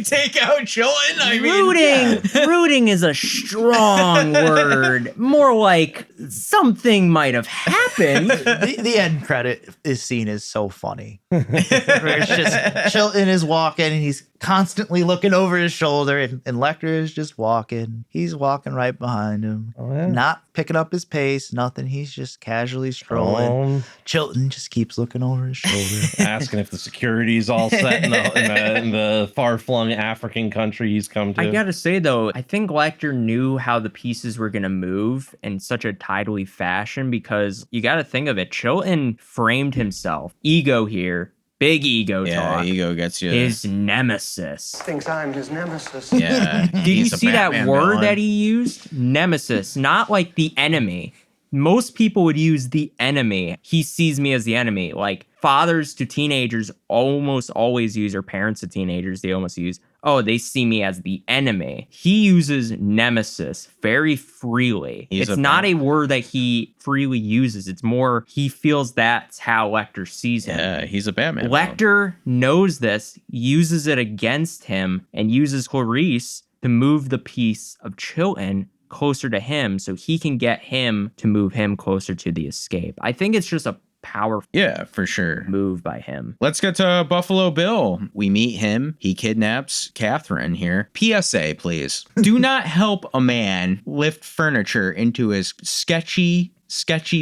A: take out Chilton? I mean,
B: rooting is a strong word. More like something might have happened.
C: The end credit is seen as so funny. Where it's just Chilton is walking and he's constantly looking over his shoulder, and Lecter is just walking. He's walking right behind him, not picking up his pace, nothing. He's just casually strolling. Chilton just keeps looking over his shoulder,
D: asking if the security's all set in the far-flung African country he's come to.
B: I gotta say though, I think Lecter knew how the pieces were gonna move in such a tidily fashion because you gotta think of it. Chilton framed himself. Ego here. Big ego talk.
A: Ego gets you.
B: His nemesis.
I: Thinks I'm his nemesis.
A: Yeah.
B: Did you see that word that he used? Nemesis. Not like the enemy. Most people would use the enemy. He sees me as the enemy. Like fathers to teenagers almost always use, or parents to teenagers, they almost use, oh, they see me as the enemy. He uses nemesis very freely. It's not a word that he freely uses. It's more, he feels that's how Lecter sees him.
A: Yeah, he's a Batman.
B: Lecter knows this, uses it against him, and uses Clarice to move the piece of Chilton closer to him so he can get him to move him closer to the escape. I think it's just a powerful
A: for sure
B: move by him.
A: Let's get to Buffalo Bill. We meet him. He kidnaps Catherine here. PSA, please. Do not help a man lift furniture into his sketchy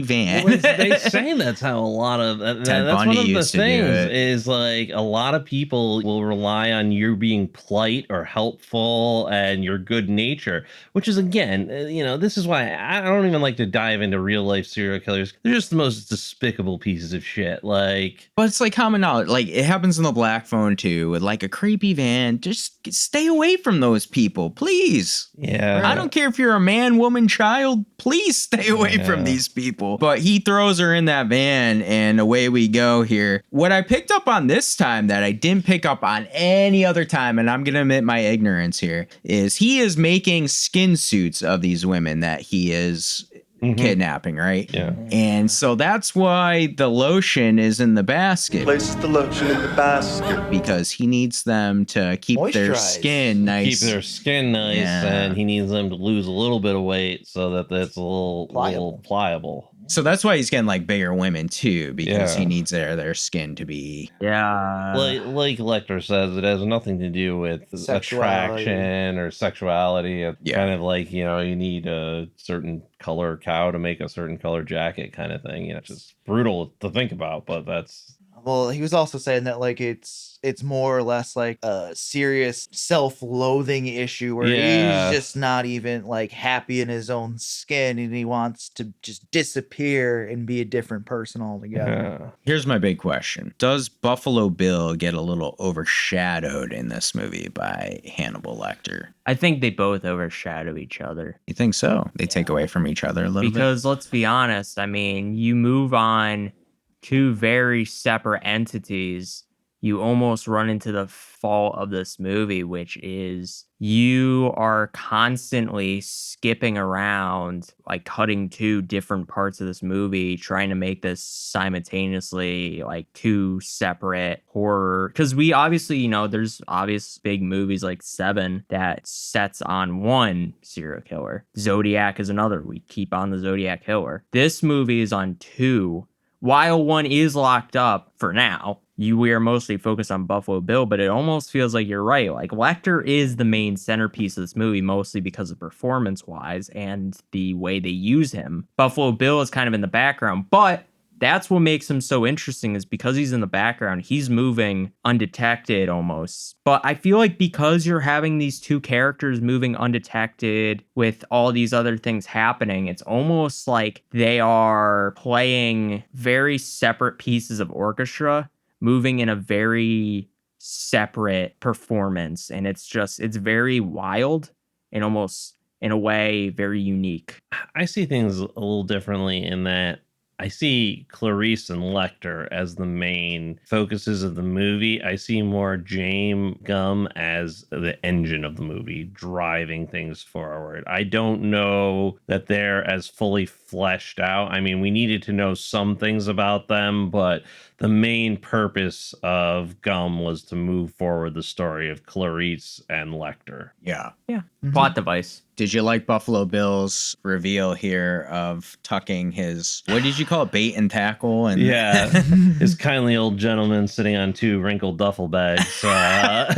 A: van.
D: Well, they say that's how a lot of that's
A: Bundy
D: one of the
A: used to do
D: things
A: it.
D: is like a lot of people will rely on you being polite or helpful and your good nature, which is again, this is why I don't even like to dive into real life serial killers. They're just the most despicable pieces of shit. Like,
A: But it's like common knowledge. Like it happens in the Black Phone too, with like a creepy van. Just stay away from those people, please.
D: yeah,
A: I don't care if you're a man, woman, child. Please stay away from these people. But he throws her in that van and away we go here. What I picked up on this time that I didn't pick up on any other time, and I'm going to admit my ignorance here, is he is making skin suits of these women that he is kidnapping, right?
J: Yeah.
A: And so that's why the lotion is in the basket.
I: Places the lotion in the basket.
A: Because he needs them to keep their
C: Moisturize.
A: skin nice.
J: Keep their skin nice,
A: Yeah.
J: and he needs them to lose a little bit of weight so that it's a little pliable.
A: So that's why he's getting like bigger women too, because
J: Yeah.
A: he needs their skin to be.
B: Yeah.
J: Like Lecter says, it has nothing to do with
C: Sexuality.
J: attraction or sexuality. It's
A: Yeah.
J: kind of like, you need a certain color cow to make a certain color jacket kind of thing. It's just brutal to think about, but that's...
C: Well, he was also saying that like it's more or less like a serious self-loathing issue where
J: Yeah.
C: he's just not even like happy in his own skin and he wants to just disappear and be a different person altogether.
J: Yeah.
A: Here's my big question. Does Buffalo Bill get a little overshadowed in this movie by Hannibal Lecter?
B: I think they both overshadow each other.
A: You think so? They take away from each other a little bit?
B: Because let's be honest, I mean, you move on two very separate entities, you almost run into the fault of this movie, which is you are constantly skipping around, like cutting two different parts of this movie, trying to make this simultaneously like two separate horror. Because we obviously, there's obvious big movies like Seven that sets on one serial killer. Zodiac is another. We keep on the Zodiac killer. This movie is on two. While one is locked up for now, we are mostly focused on Buffalo Bill, but it almost feels like you're right. Like Lecter is the main centerpiece of this movie, mostly because of performance-wise and the way they use him. Buffalo Bill is kind of in the background, but that's what makes him so interesting is because he's in the background, he's moving undetected almost. But I feel like because you're having these two characters moving undetected with all these other things happening, it's almost like they are playing very separate pieces of orchestra, moving in a very separate performance. And it's very wild and almost in a way very unique.
J: I see things a little differently in that I see Clarice and Lecter as the main focuses of the movie. I see more James Gumb as the engine of the movie, driving things forward. I don't know that they're as fully fleshed out. I mean, we needed to know some things about them, but the main purpose of Gumb was to move forward the story of Clarice and Lecter.
A: Yeah.
B: Yeah. Plot device.
A: Did you like Buffalo Bill's reveal here of tucking his, what did you call it, bait and tackle? And
J: yeah, his kindly old gentleman sitting on two wrinkled duffel bags.
B: Yeah,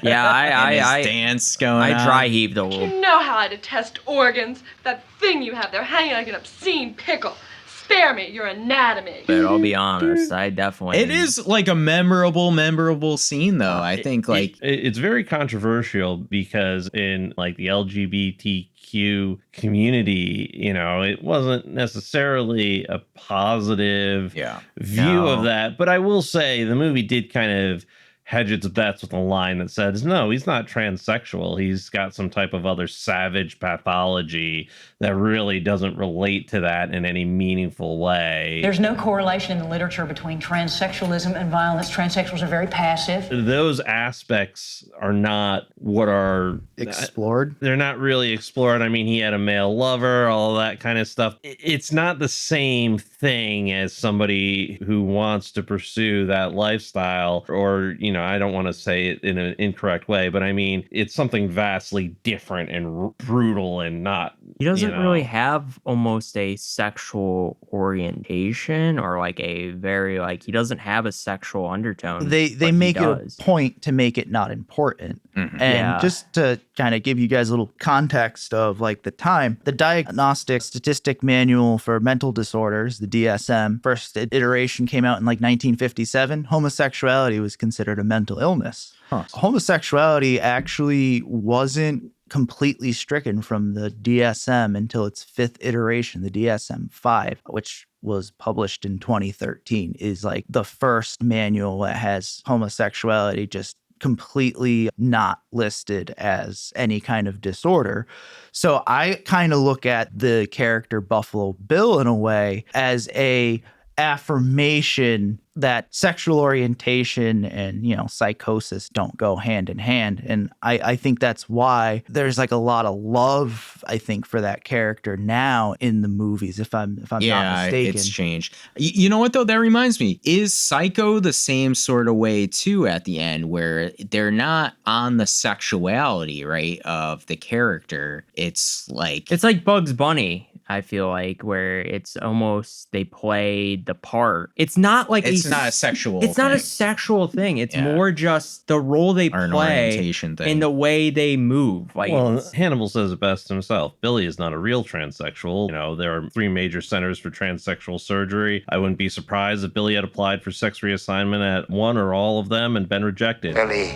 B: I
A: dance going on.
B: dry heaved a little.
K: You know how I detest organs. That thing you have there hanging like an obscene pickle. Spare me your anatomy.
B: But I'll be honest, I definitely...
A: It is like a memorable scene, though. I think
J: it's very controversial because in like the LGBTQ community, it wasn't necessarily a positive view of that. But I will say the movie did kind of hedge its bets with a line that says, no, he's not transsexual. He's got some type of other savage pathology that really doesn't relate to that in any meaningful way.
L: There's no correlation in the literature between transsexualism and violence. Transsexuals are very passive.
J: Those aspects are not what are
C: explored.
J: They're not really explored. I mean, he had a male lover, all that kind of stuff. It's not the same thing as somebody who wants to pursue that lifestyle, or, I don't want to say it in an incorrect way, but I mean, it's something vastly different and brutal and not.
B: He doesn't really have almost a sexual orientation or like a very he doesn't have a sexual undertone.
C: They make it a point to make it not important.
A: Mm-hmm.
C: And just to kind of give you guys a little context of like the time, the Diagnostic Statistic Manual for Mental Disorders, the DSM, first iteration came out in like 1957. Homosexuality was considered a mental illness. Homosexuality actually wasn't completely stricken from the DSM until its fifth iteration, the DSM-5, which was published in 2013, is like the first manual that has homosexuality just completely not listed as any kind of disorder. So I kind of look at the character Buffalo Bill in a way as a affirmation that sexual orientation and, psychosis don't go hand in hand. And I think that's why there's like a lot of love, I think, for that character now in the movies, if I'm not mistaken.
A: It's changed. You know what, though? That reminds me. Is Psycho the same sort of way, too, at the end, where they're not on the sexuality, right, of the character? It's like
B: Bugs Bunny. I feel like where it's almost they play the part. It's not like
A: it's not a sexual.
B: It's not a sexual thing. It's more just the role they
A: or an
B: play
A: orientation thing.
B: and the way they move. Like,
J: well, Hannibal says it best himself. Billy is not a real transsexual. There are 3 major centers for transsexual surgery. I wouldn't be surprised if Billy had applied for sex reassignment at one or all of them and been rejected.
G: Billy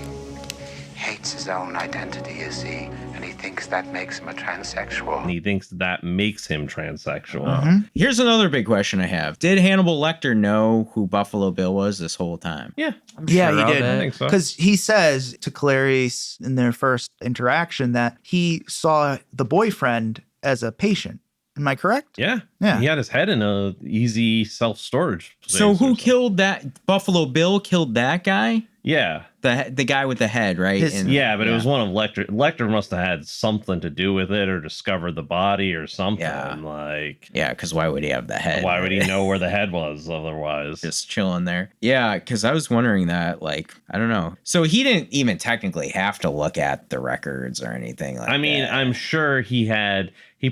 G: hates his own identity, you see, and he thinks that makes him a transsexual.
J: And he thinks that makes him transsexual.
C: Mm-hmm.
A: Here's another big question I have. Did Hannibal Lecter know who Buffalo Bill was this whole time?
J: Yeah.
C: He did.
J: I think so.
C: Because he says to Clarice in their first interaction that he saw the boyfriend as a patient. Am I correct?
J: Yeah.
C: Yeah.
J: He had his head in a easy self-storage place.
A: So who killed that? Buffalo Bill killed that guy?
J: Yeah.
A: The guy with the head, right?
J: It was one of Lecter. Lecter must have had something to do with it or discovered the body or something.
A: Yeah, because why would he have the head?
J: Why would he know where the head was otherwise?
A: Just chilling there. Yeah, because I was wondering that, like, I don't know. So he didn't even technically have to look at the records or anything like that.
J: I mean, I'm sure he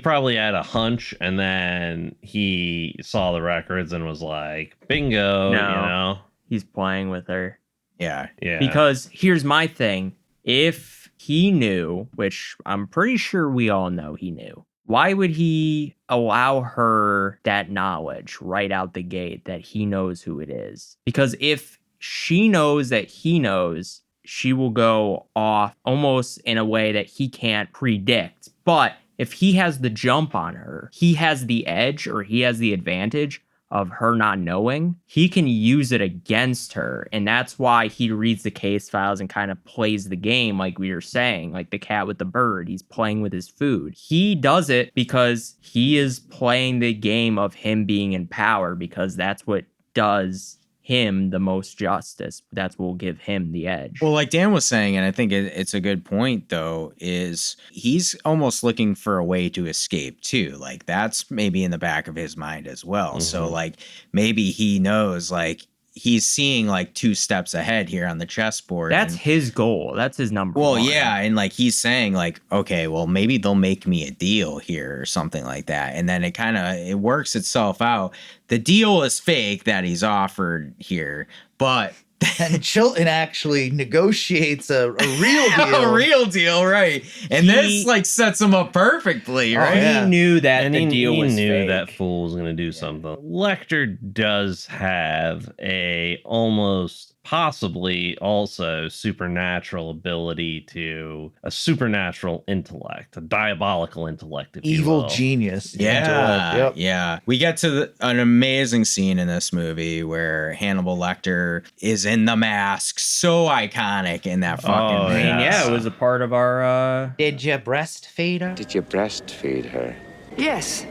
J: probably had a hunch and then he saw the records and was like, bingo,
B: he's playing with her.
A: Yeah.
B: Because here's my thing. If he knew, which I'm pretty sure we all know he knew, why would he allow her that knowledge right out the gate that he knows who it is? Because if she knows that he knows, she will go off almost in a way that he can't predict. But if he has the jump on her, he has the edge or he has the advantage of her not knowing, he can use it against her. And that's why he reads the case files and kind of plays the game, like we were saying, like the cat with the bird. He's playing with his food. He does it because he is playing the game of him being in power, because that's what does him the most justice. That's what will give him the edge.
A: Well, like Dan was saying, and I think it's a good point, though, is he's almost looking for a way to escape, too. Like, that's maybe in the back of his mind as well. Mm-hmm. So, like, maybe he knows, like, he's seeing like 2 steps ahead here on the chessboard.
B: That's his goal. That's his number one.
A: Well, yeah. And like he's saying like, okay, well, maybe they'll make me a deal here or something like that. And then it works itself out. The deal is fake that he's offered here, but
C: and Chilton actually negotiates a real deal.
A: A real deal, right. And this like sets him up perfectly, right?
B: He knew that
J: and
B: the deal was
J: he knew
B: fake.
J: that fool was going to do something. Lecter does have a almost possibly also supernatural ability to a supernatural intellect, a diabolical intellect, if you will.
C: Evil genius.
A: Yeah. Yeah. We get to an amazing scene in this movie where Hannibal Lecter is in the mask. So iconic in that fucking
B: yeah, it was a part of our
C: Did you breastfeed her?
G: Did you breastfeed her?
F: Yes,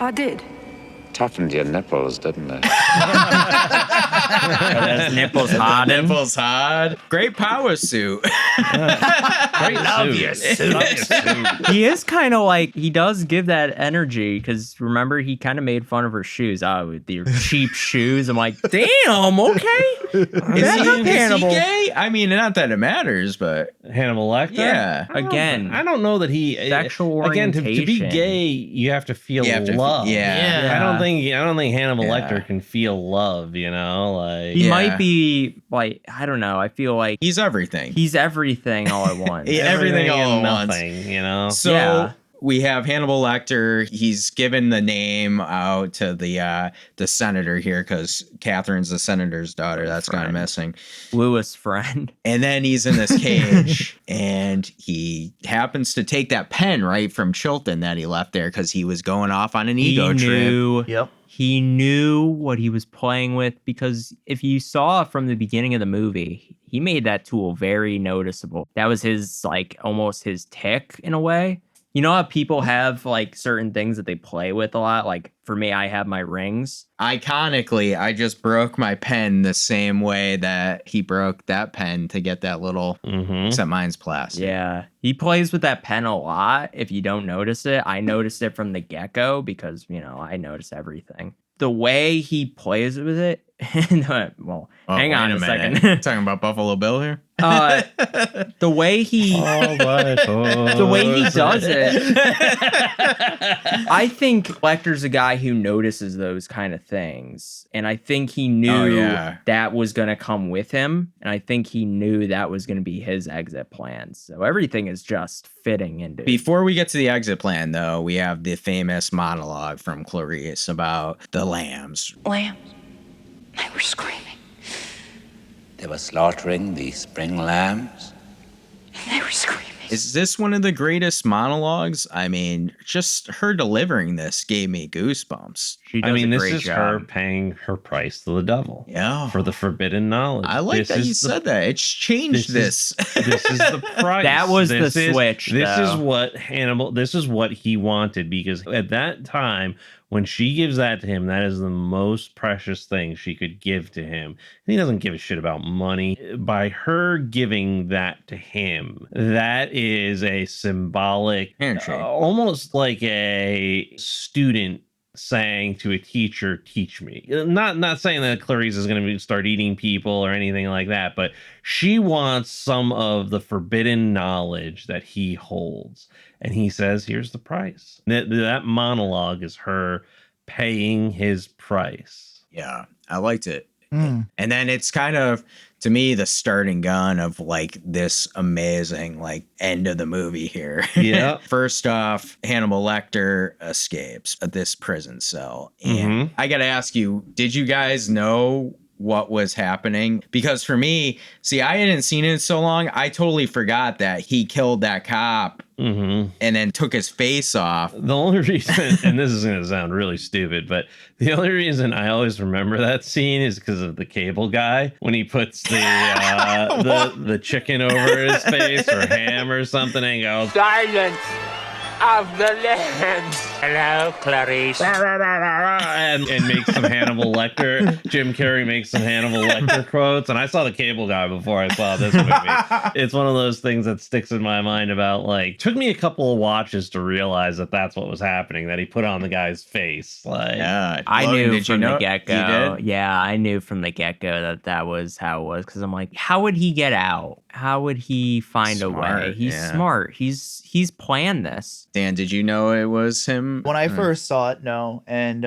F: I did.
G: Toughened your nipples, didn't it?
B: That's nipples hard.
A: Nipples hard. Great power suit.
J: Great
C: Love
J: suit.
C: your suit.
B: He is kind of like, he does give that energy, because remember, he kind of made fun of her shoes. Oh, with your cheap shoes. I'm like, damn, okay.
A: Is he gay? I mean, not that it matters, but
J: Hannibal Lecter?
A: Yeah.
J: I don't know that he
B: sexual
J: orientation.
B: orientation.
J: To be gay, you have to feel love.
A: Yeah.
J: I don't think Hannibal Lecter can feel love, like
B: he might be like, I don't know. I feel like
A: he's everything.
B: He's everything all at once.
A: Everything all at
J: nothing,
A: once. So we have Hannibal Lecter. He's given the name out to the senator here because Catherine's the senator's daughter. That's kind of missing.
B: Lewis' friend.
A: And then he's in this cage and he happens to take that pen right from Chilton that he left there because he was going off on an ego trip.
C: Yep.
B: He knew what he was playing with, because if you saw from the beginning of the movie, he made that tool very noticeable. That was his, like, almost his tick in a way. You know how people have like certain things that they play with a lot? Like for me, I have my rings.
A: Iconically, I just broke my pen the same way that he broke that pen to get that little, except mine's plastic.
B: Yeah. He plays with that pen a lot. If you don't notice it, I noticed it from the get-go because, you know, I notice everything. The way he plays with it, well, hang on a second.
A: Talking about Buffalo Bill here?
B: The way he does it. I think Lecter's a guy who notices those kind of things. And I think he knew that was going to come with him. And I think he knew that was going to be his exit plan. So everything is just fitting into it.
A: Before we get to the exit plan, though, we have the famous monologue from Clarice about the lambs.
H: Lambs. They were screaming.
G: They were slaughtering the spring lambs.
H: They were screaming.
A: Is this one of the greatest monologues? I mean, just her delivering this gave me goosebumps.
J: This is her paying her price to the devil.
A: Yeah.
J: For the forbidden knowledge.
A: I like that you said that. It's changed this.
J: This is the price.
B: That was the switch.
J: This is what Hannibal, this is what he wanted, because at that time, when she gives that to him, that is the most precious thing she could give to him. And he doesn't give a shit about money. By her giving that to him, that is a symbolic handshake. Almost like a student saying to a teacher, teach me. Not saying that Clarice is going to start eating people or anything like that, but she wants some of the forbidden knowledge that he holds. And he says, here's the price. That monologue is her paying his price.
A: Yeah, I liked it. And then it's kind of, to me, the starting gun of like this amazing like end of the movie here.
J: Yeah.
A: First off, Hannibal Lecter escapes at this prison cell. And I got to ask you, did you guys know what was happening? Because for me, see, I hadn't seen it in so long. I totally forgot that he killed that cop and then took his face off.
J: The only reason, and this is going to sound really stupid, but the only reason I always remember that scene is because of the cable guy when he puts the chicken over his face or ham or something and goes,
M: Silence of the land. Hello, Clarice.
J: and makes some Hannibal Lecter. Jim Carrey makes some Hannibal Lecter quotes. And I saw the cable guy before I saw this movie. It's one of those things that sticks in my mind about like, took me a couple of watches to realize that that's what was happening, that he put on the guy's face. Like,
A: yeah,
B: I knew from the get-go. Yeah, I knew from the get-go that was how it was. Because I'm like, how would he get out? How would he find a way? He's smart. He's planned this.
A: Dan, did you know it was him?
C: When I first saw it, no. And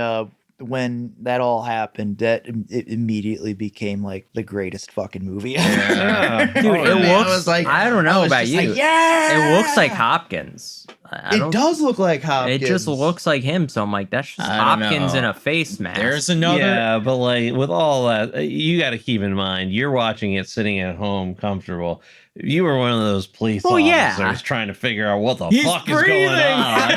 C: when that all happened, it immediately became like the greatest fucking movie ever.
B: Yeah. Dude, it looks, I was like, I don't know about you.
C: Like, yeah!
B: It looks like Hopkins.
C: It does look like Hopkins.
B: It just looks like him. So I'm like, that's just Hopkins in a face mask.
A: There's another.
J: Yeah, but like with all that, you got to keep in mind, you're watching it sitting at home comfortable. You were one of those police officers trying to figure out what the fuck is going on.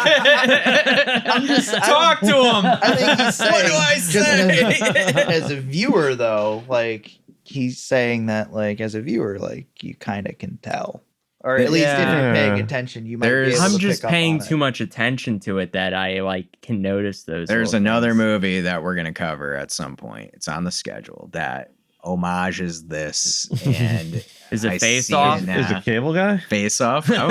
A: Talk to him.
C: I think he's saying,
A: what do I say?
C: As a viewer, though, like he's saying that, like as a viewer, like you kind of can tell, or at least if you're paying attention, you might. Be able
B: I'm
C: to
B: just
C: pick
B: paying
C: up
B: too much attention to it that I like can notice those.
A: There's another movie that we're gonna cover at some point. It's on the schedule that homages this, and
B: is it Face Off?
J: Is it Cable Guy?
A: Face Off. Oh,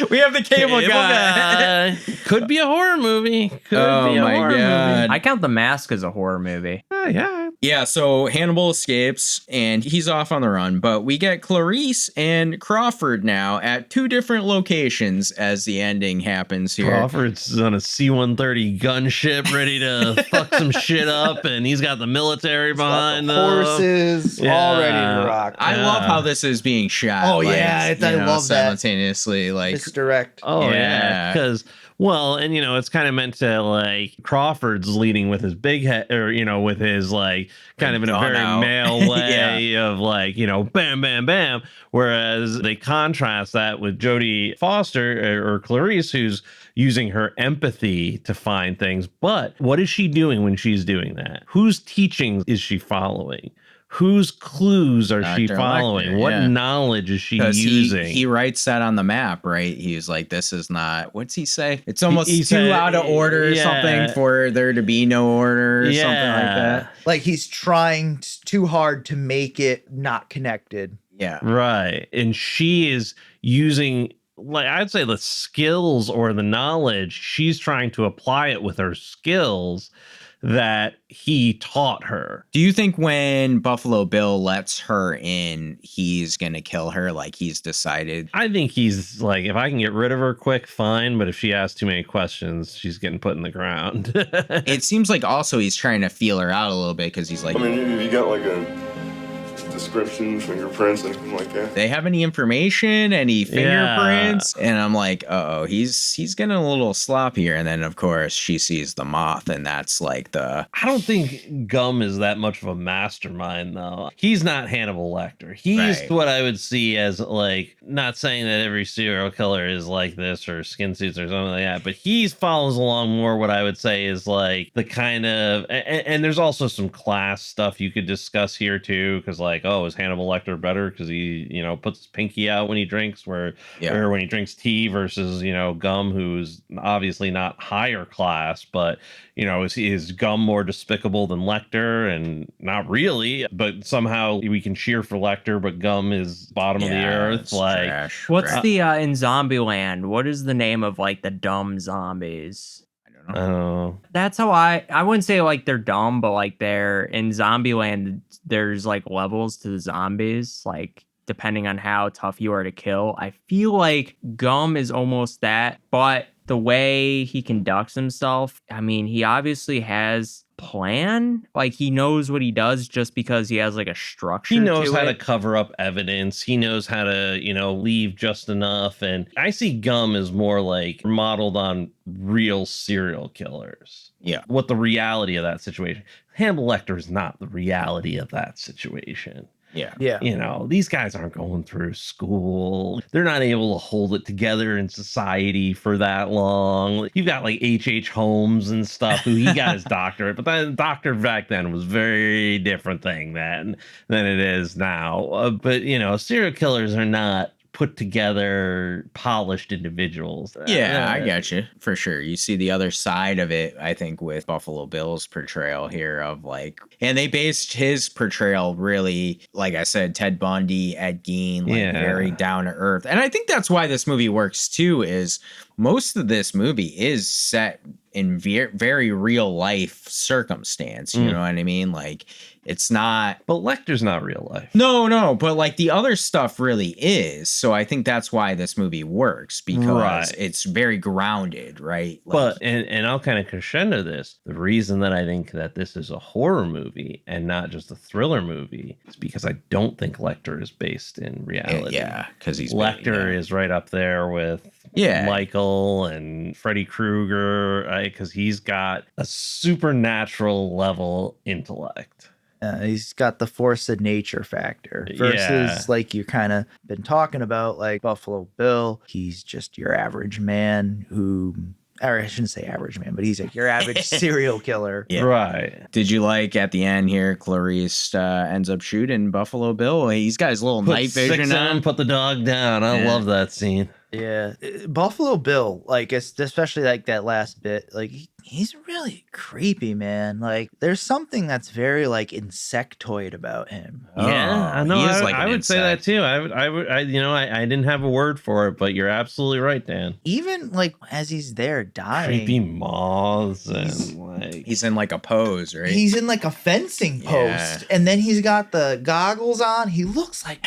A: we have the cable guy.
J: Could be a horror movie. Could be a horror movie.
B: I count The Mask as a horror movie.
A: Yeah, so Hannibal escapes and he's off on the run, but we get Clarice and Crawford now at two different locations as the ending happens here.
J: Crawford's on a C-130 gunship ready to fuck some shit up, and he's got the military behind them.
C: Horses all ready to rock.
A: I love how this is being shot.
C: Oh, yeah, I love
A: simultaneously, like
C: misdirect.
J: Oh, yeah, because... Well, and you know, it's kind of meant to like Crawford's leading with his big head, or you know, with his like kind of in a very male way of like, you know, bam, bam, bam. Whereas they contrast that with Jodie Foster or Clarice, who's using her empathy to find things. But what is she doing when she's doing that? Whose teachings is she following? whose clues are she
A: Dr.
J: following?
A: Lecter,
J: What
A: yeah.
J: knowledge is she
A: 'Cause
J: using?
A: He writes that on the map, right? He's like, this is not, what's he say? It's almost
J: He
A: too
J: said-
A: out of order or
J: yeah.
A: something for there to be no order or something like that.
C: Like he's trying too hard to make it not connected.
A: Yeah.
J: Right. And she is using, like, I'd say the skills or the knowledge. She's trying to apply it with her skills that he taught her.
A: Do you think when Buffalo Bill lets her in, he's going to kill her? Like he's decided?
J: I think he's like, if I can get rid of her quick, fine. But if she asks too many questions, she's getting put in the ground.
A: It seems like also he's trying to feel her out a little bit because he's like,
N: I mean, you got like a description, fingerprints, anything like that?
A: they have any information, any fingerprints? And I'm like, uh-oh, he's getting a little sloppy here. And then, of course, she sees the moth, and that's like the...
J: I don't think Gum is that much of a mastermind, though. He's not Hannibal Lecter. He's
A: Right.
J: what I would see as, like, not saying that every serial killer is like this or skin suits or something like that, but he follows along more what I would say is like the kind of... And there's also some class stuff you could discuss here, too, because, like, oh, is Hannibal Lecter better because he, you know, puts his pinky out when he drinks, or when he drinks tea versus, you know, Gum, who's obviously not higher class, but, you know, is Gum more despicable than Lecter? And not really, but somehow we can cheer for Lecter, but Gum is bottom of the earth. Like,
B: what's the in Zombieland? What is the name of like the dumb zombies? That's how I wouldn't say like they're dumb, but like they're in Zombieland, there's like levels to the zombies, like depending on how tough you are to kill. I feel like Gum is almost that, but the way he conducts himself, I mean, he obviously has plan. Like he knows what he does just because he has like a structure.
J: he knows
B: to
J: how
B: it.
J: to cover up evidence. He knows how to, you know, leave just enough. And I see Gum as more like modeled on real serial killers.
A: Yeah.
J: What the reality of that situation. Hannibal Lecter is not the reality of that situation.
A: Yeah.
J: You know, these guys aren't going through school. They're not able to hold it together in society for that long. You've got like H.H. Holmes and stuff who he got his doctorate, but that doctor back then was very different thing than it is now. But, you know, serial killers are not put together, polished individuals.
A: Yeah, I got you for sure. You see the other side of it, I think, with Buffalo Bill's portrayal here of like, and they based his portrayal really, like I said, Ted Bundy, Ed Gein, like very down to earth. And I think that's why this movie works too, is most of this movie is set in very real life circumstance. You know what I mean? Like it's not.
J: But Lecter's not real life.
A: No, but like the other stuff really is. So I think that's why this movie works, because it's very grounded, right? Like,
J: But and I'll kind of crescendo this. The reason that I think that this is a horror movie and not just a thriller movie is because I don't think Lecter is based in reality.
A: Yeah, because he's
J: Lecter is right up there with Michael and Freddy Krueger, because he's got a supernatural level intellect.
C: He's got the force of nature factor versus like you kind of been talking about, like Buffalo Bill. He's just your average man who, or I shouldn't say average man, but he's like your average serial killer.
A: Yeah.
J: Right.
A: Did you like at the end here, Clarice ends up shooting Buffalo Bill? He's got his little night vision on.
J: Put the dog down. I love that scene.
C: Yeah, Buffalo Bill, like especially like that last bit, like he's really creepy, man. Like there's something that's very like insectoid about him.
J: Yeah, I know.
A: He is like
J: I
A: an
J: would say that too. I didn't have a word for it, but you're absolutely right, Dan.
C: Even like as he's there dying,
J: Creepy moths and like
A: he's in like a pose, right?
C: He's in like a fencing post, and then he's got the goggles on. He even looks like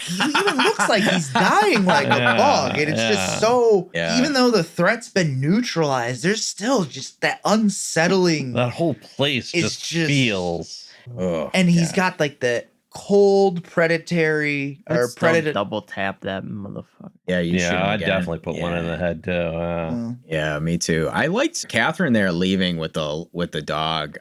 C: he's dying like a bug, and it's just so. Even though the threat's been neutralized, there's still just that unsettling.
J: That whole place just feels.
C: And he's got like the cold predatory or predator.
B: Double tap that motherfucker.
A: Yeah,
J: I'd definitely put one in the head too.
A: Yeah, me too. I liked Catherine there leaving with the dog,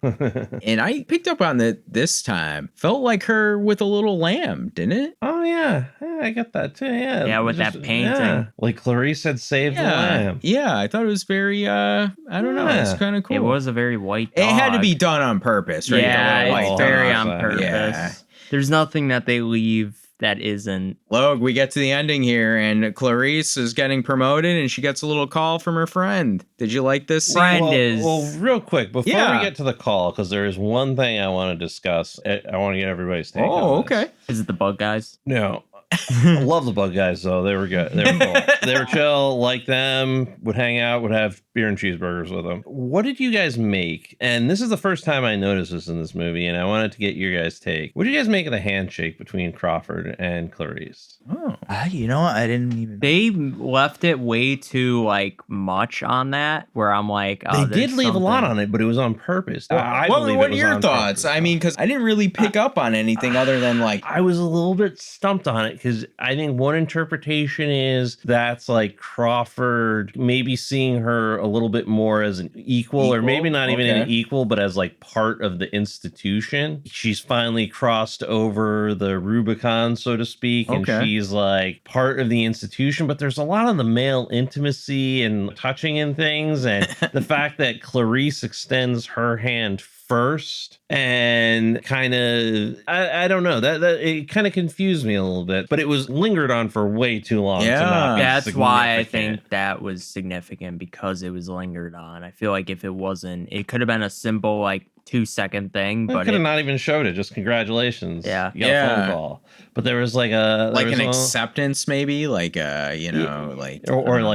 A: and I picked up on that this time. Felt like her with a little lamb, didn't it?
J: Oh yeah, I get that too. Yeah,
B: with that painting.
J: Yeah. Like Clarice had saved the lamb.
A: Yeah, I thought it was very. I don't know. It's kind of cool.
B: It was a very white dog.
A: It had to be done on purpose, right?
B: Yeah,
A: White
B: it's very
A: dog.
B: on purpose.
A: Yeah.
B: There's nothing that they leave that isn't.
A: Logue, we get to the ending here, and Clarice is getting promoted, and she gets a little call from her friend. Did you like this scene?
J: Well, real quick, before we get to the call, because there is one thing I want to discuss. I want to get everybody's take on this.
A: Okay.
B: Is it the bug guys?
J: No. I love the bug guys, though. They were good. They were cool. They were chill, like them, would hang out, would have beer and cheeseburgers with them. What did you guys make? And this is the first time I noticed this in this movie, and I wanted to get your guys' take. What did you guys make of the handshake between Crawford and Clarice?
C: Oh, you know what? I didn't even.
B: They left it way too much on that. Where I'm like,
J: they did leave a lot on it, but it was on purpose.
A: What are your thoughts? I mean, because I didn't really pick up on anything other than
J: I was a little bit stumped on it because I think one interpretation is that's like Crawford maybe seeing her a little bit more as an equal? Or maybe not even an equal, but as like part of the institution. She's finally crossed over the Rubicon, so to speak, and she's like part of the institution. But there's a lot of the male intimacy and touching and things, and the fact that Clarice extends her hand first and kind of I don't know that it kind of confused me a little bit, but it was lingered on for way too long.
B: That's why I think that was significant, because it was lingered on. I feel like if it wasn't, it could have been a simple 2-second thing, but
J: could have not even showed it. Just congratulations. You got a phone call. But there was an
A: acceptance, maybe or
J: like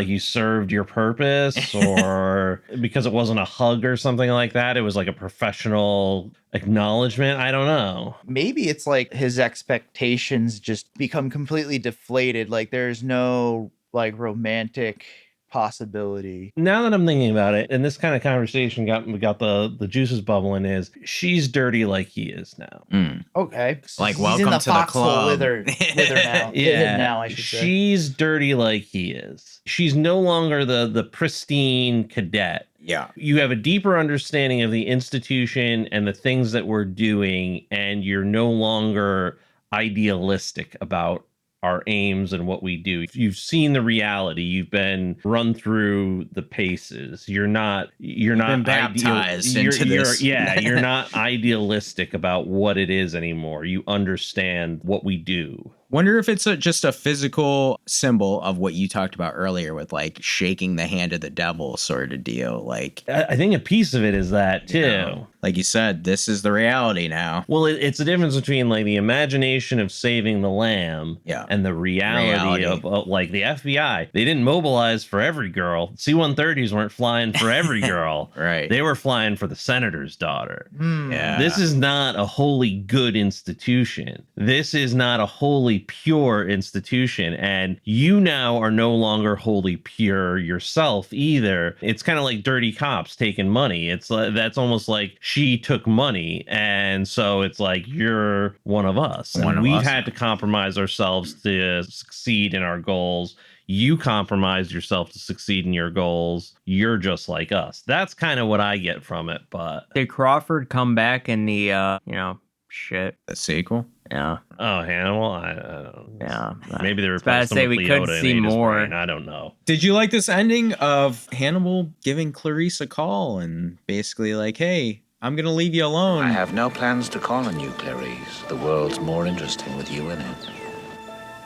J: you served your purpose, or because it wasn't a hug or something like that. It was like a professional acknowledgement. I don't know.
C: Maybe it's like his expectations just become completely deflated. Like there's no romantic possibility.
J: Now that I'm thinking about it, and this kind of conversation got the juices bubbling, is she's dirty like he is now.
C: Okay.
A: Like, welcome to the club.
C: With her now.
J: Yeah.
C: Now, I should say.
J: She's dirty like he is. She's no longer the pristine cadet.
A: Yeah.
J: You have a deeper understanding of the institution and the things that we're doing, and you're no longer idealistic about our aims and what we do. You've seen the reality. You've been run through the paces. You're not been
A: baptized into this.
J: You're not idealistic about what it is anymore. You understand what we do.
A: Wonder if it's just a physical symbol of what you talked about earlier with shaking the hand of the devil sort of deal.
J: I think a piece of it is that too.
A: Like you said, this is the reality now.
J: Well, it's the difference between the imagination of saving the lamb and the reality of the FBI. They didn't mobilize for every girl. C-130s weren't flying for every girl.
A: Right.
J: They were flying for the senator's daughter.
A: Yeah.
J: This is not a wholly good institution. This is not a wholly pure institution, and you now are no longer wholly pure yourself either. It's kind of like dirty cops taking money. It's that's almost like she took money, and so it's like you're one of us. And we've had to compromise ourselves to succeed in our goals. You compromise yourself to succeed in your goals. You're just like us. That's kind of what I get from it. But
B: did Crawford come back in the shit,
A: the sequel?
B: Yeah.
J: Oh, Hannibal? I don't know.
B: Yeah.
J: Maybe they replaced him with Leota
B: could see more.
J: I don't know.
A: Did you like this ending of Hannibal giving Clarice a call and basically hey, I'm going to leave you alone?
G: I have no plans to call on you, Clarice. The world's more interesting with you in it.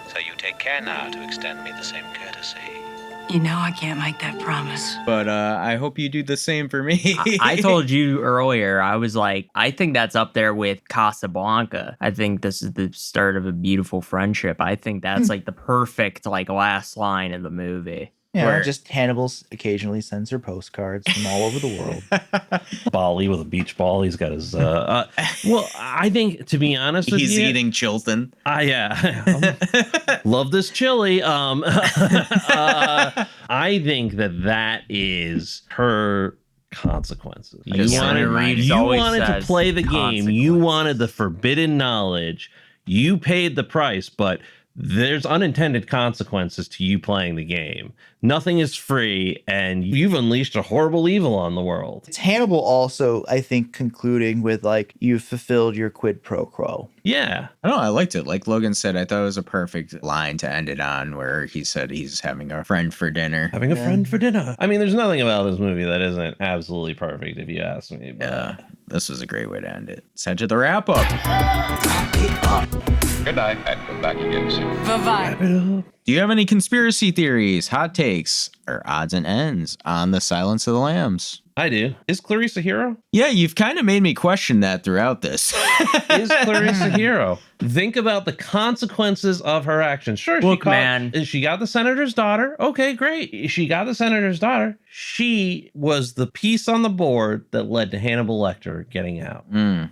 G: So you take care now to extend me the same courtesy.
H: You know I can't make that promise.
A: But I hope you do the same for me.
B: I told you earlier, I was like, I think that's up there with Casablanca. I think this is the start of a beautiful friendship. I think that's the perfect last line of the movie.
C: Yeah, just Hannibal's occasionally sends her postcards from all over the world.
J: Bali with a beach ball. He's got his. Well, I think, to be honest with you,
A: he's eating Chilton.
J: Yeah. Love this chili. I think that is her consequences. You wanted to play the game. You wanted the forbidden knowledge. You paid the price, but there's unintended consequences to you playing the game. Nothing is free, and you've unleashed a horrible evil on the world.
C: It's Hannibal also, I think, concluding with like, you've fulfilled your quid pro quo.
J: Yeah.
A: I don't know, I liked it. Like Logan said, I thought it was a perfect line to end it on, where he said he's having a friend for dinner.
J: Having a friend for dinner. I mean, there's nothing about this movie that isn't absolutely perfect, if you ask me. But...
A: yeah, this was a great way to end it. Let's head to the wrap up.
G: Good night, and come back again soon.
H: Bye-bye.
A: Do you have any conspiracy theories, hot takes, or odds and ends on The Silence of the Lambs?
J: I do. Is Clarice a hero?
A: Yeah, you've kind of made me question that throughout this.
J: Is Clarice a hero? Think about the consequences of her actions. Sure,
B: Look, man.
J: She got the senator's daughter. Okay, great. She got the senator's daughter. She was the piece on the board that led to Hannibal Lecter getting out.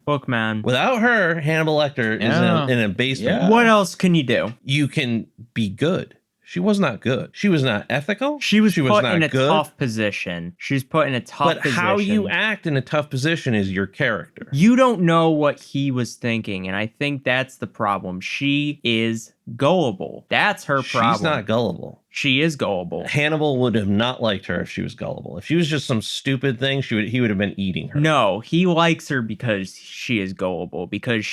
B: Look, man.
J: Without her, Hannibal Lecter is in a basement.
B: Yeah. What else can you do?
J: You can be good. She was not good. She was not ethical.
B: She was put
J: not
B: in a
J: good.
B: tough position. She's put in a tough position.
J: But how you act in a tough position is your character.
B: You don't know what he was thinking, and I think that's the problem. She is gullible. That's her problem.
J: She's not gullible.
B: She is gullible.
J: Hannibal would have not liked her if she was gullible. If she was just some stupid thing, he would have been eating her.
B: No, he likes her because she is gullible. Because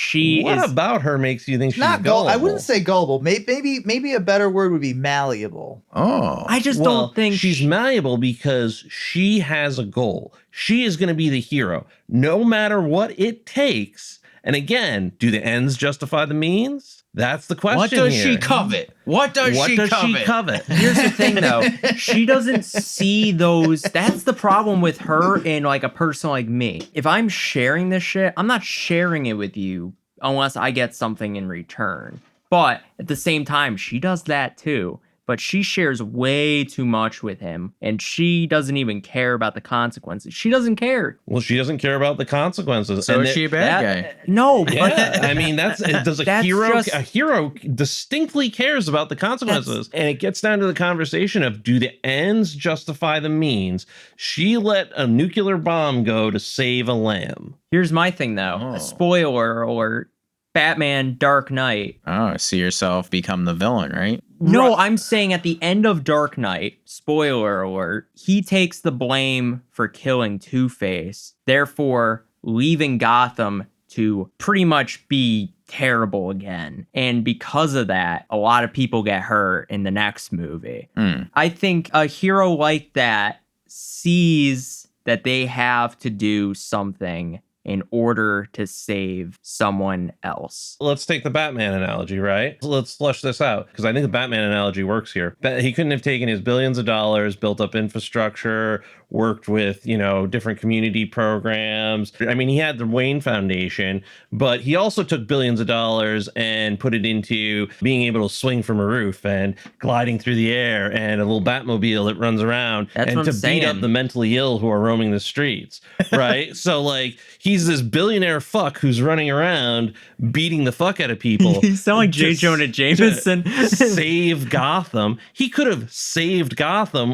J: what about her makes you think she's not gullible?
C: I wouldn't say gullible. Maybe a better word would be malleable.
A: Oh,
B: I just don't think
J: she's malleable because she has a goal. She is going to be the hero, no matter what it takes. And again, do the ends justify the means? That's the question.
A: What does
J: here.
A: she covet? What does she covet?
B: Here's the thing, though. She doesn't see those. That's the problem with her and like a person like me. If I'm sharing this shit, I'm not sharing it with you unless I get something in return. But at the same time, she does that too. But she shares way too much with him, and she doesn't even care about the consequences. She doesn't care.
J: Well, she doesn't care about the consequences.
A: So is she a bad guy?
B: No,
J: yeah. I mean, does a hero distinctly cares about the consequences. And it gets down to the conversation of, do the ends justify the means? She let a nuclear bomb go to save a lamb.
B: Here's my thing, though. A spoiler alert. Batman Dark Knight.
A: Oh, see yourself become the villain, right?
B: No, I'm saying at the end of Dark Knight, spoiler alert, he takes the blame for killing Two-Face, therefore leaving Gotham to pretty much be terrible again. And because of that, a lot of people get hurt in the next movie. I think a hero like that sees that they have to do something in order to save someone else.
J: Let's take the Batman analogy, right? Let's flush this out, because I think the Batman analogy works here. He couldn't have taken his billions of dollars, built up infrastructure, worked with, different community programs. I mean, he had the Wayne Foundation, but he also took billions of dollars and put it into being able to swing from a roof and gliding through the air and a little Batmobile that runs around and to beat up the mentally ill who are roaming the streets, right? So, like, he's this billionaire fuck who's running around beating the fuck out of people.
B: You sound like J. Jonah Jameson.
J: Save Gotham. He could have saved Gotham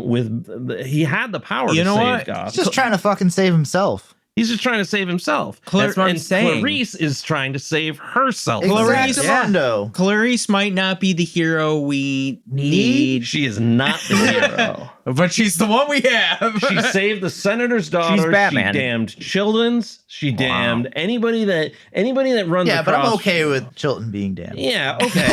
J: he had the power to save Gotham.
C: He's just trying to fucking save himself.
J: He's just trying to save himself.
B: That's what I'm saying.
J: Clarice is trying to save herself.
A: Clarice might not be the hero we need.
J: She is not the hero.
A: But she's the one we have.
J: She saved the senator's daughter.
B: She's Batman.
J: She damned Children's. She damned anybody that runs across.
C: Yeah, but I'm okay with Chilton being damned.
J: Yeah, okay.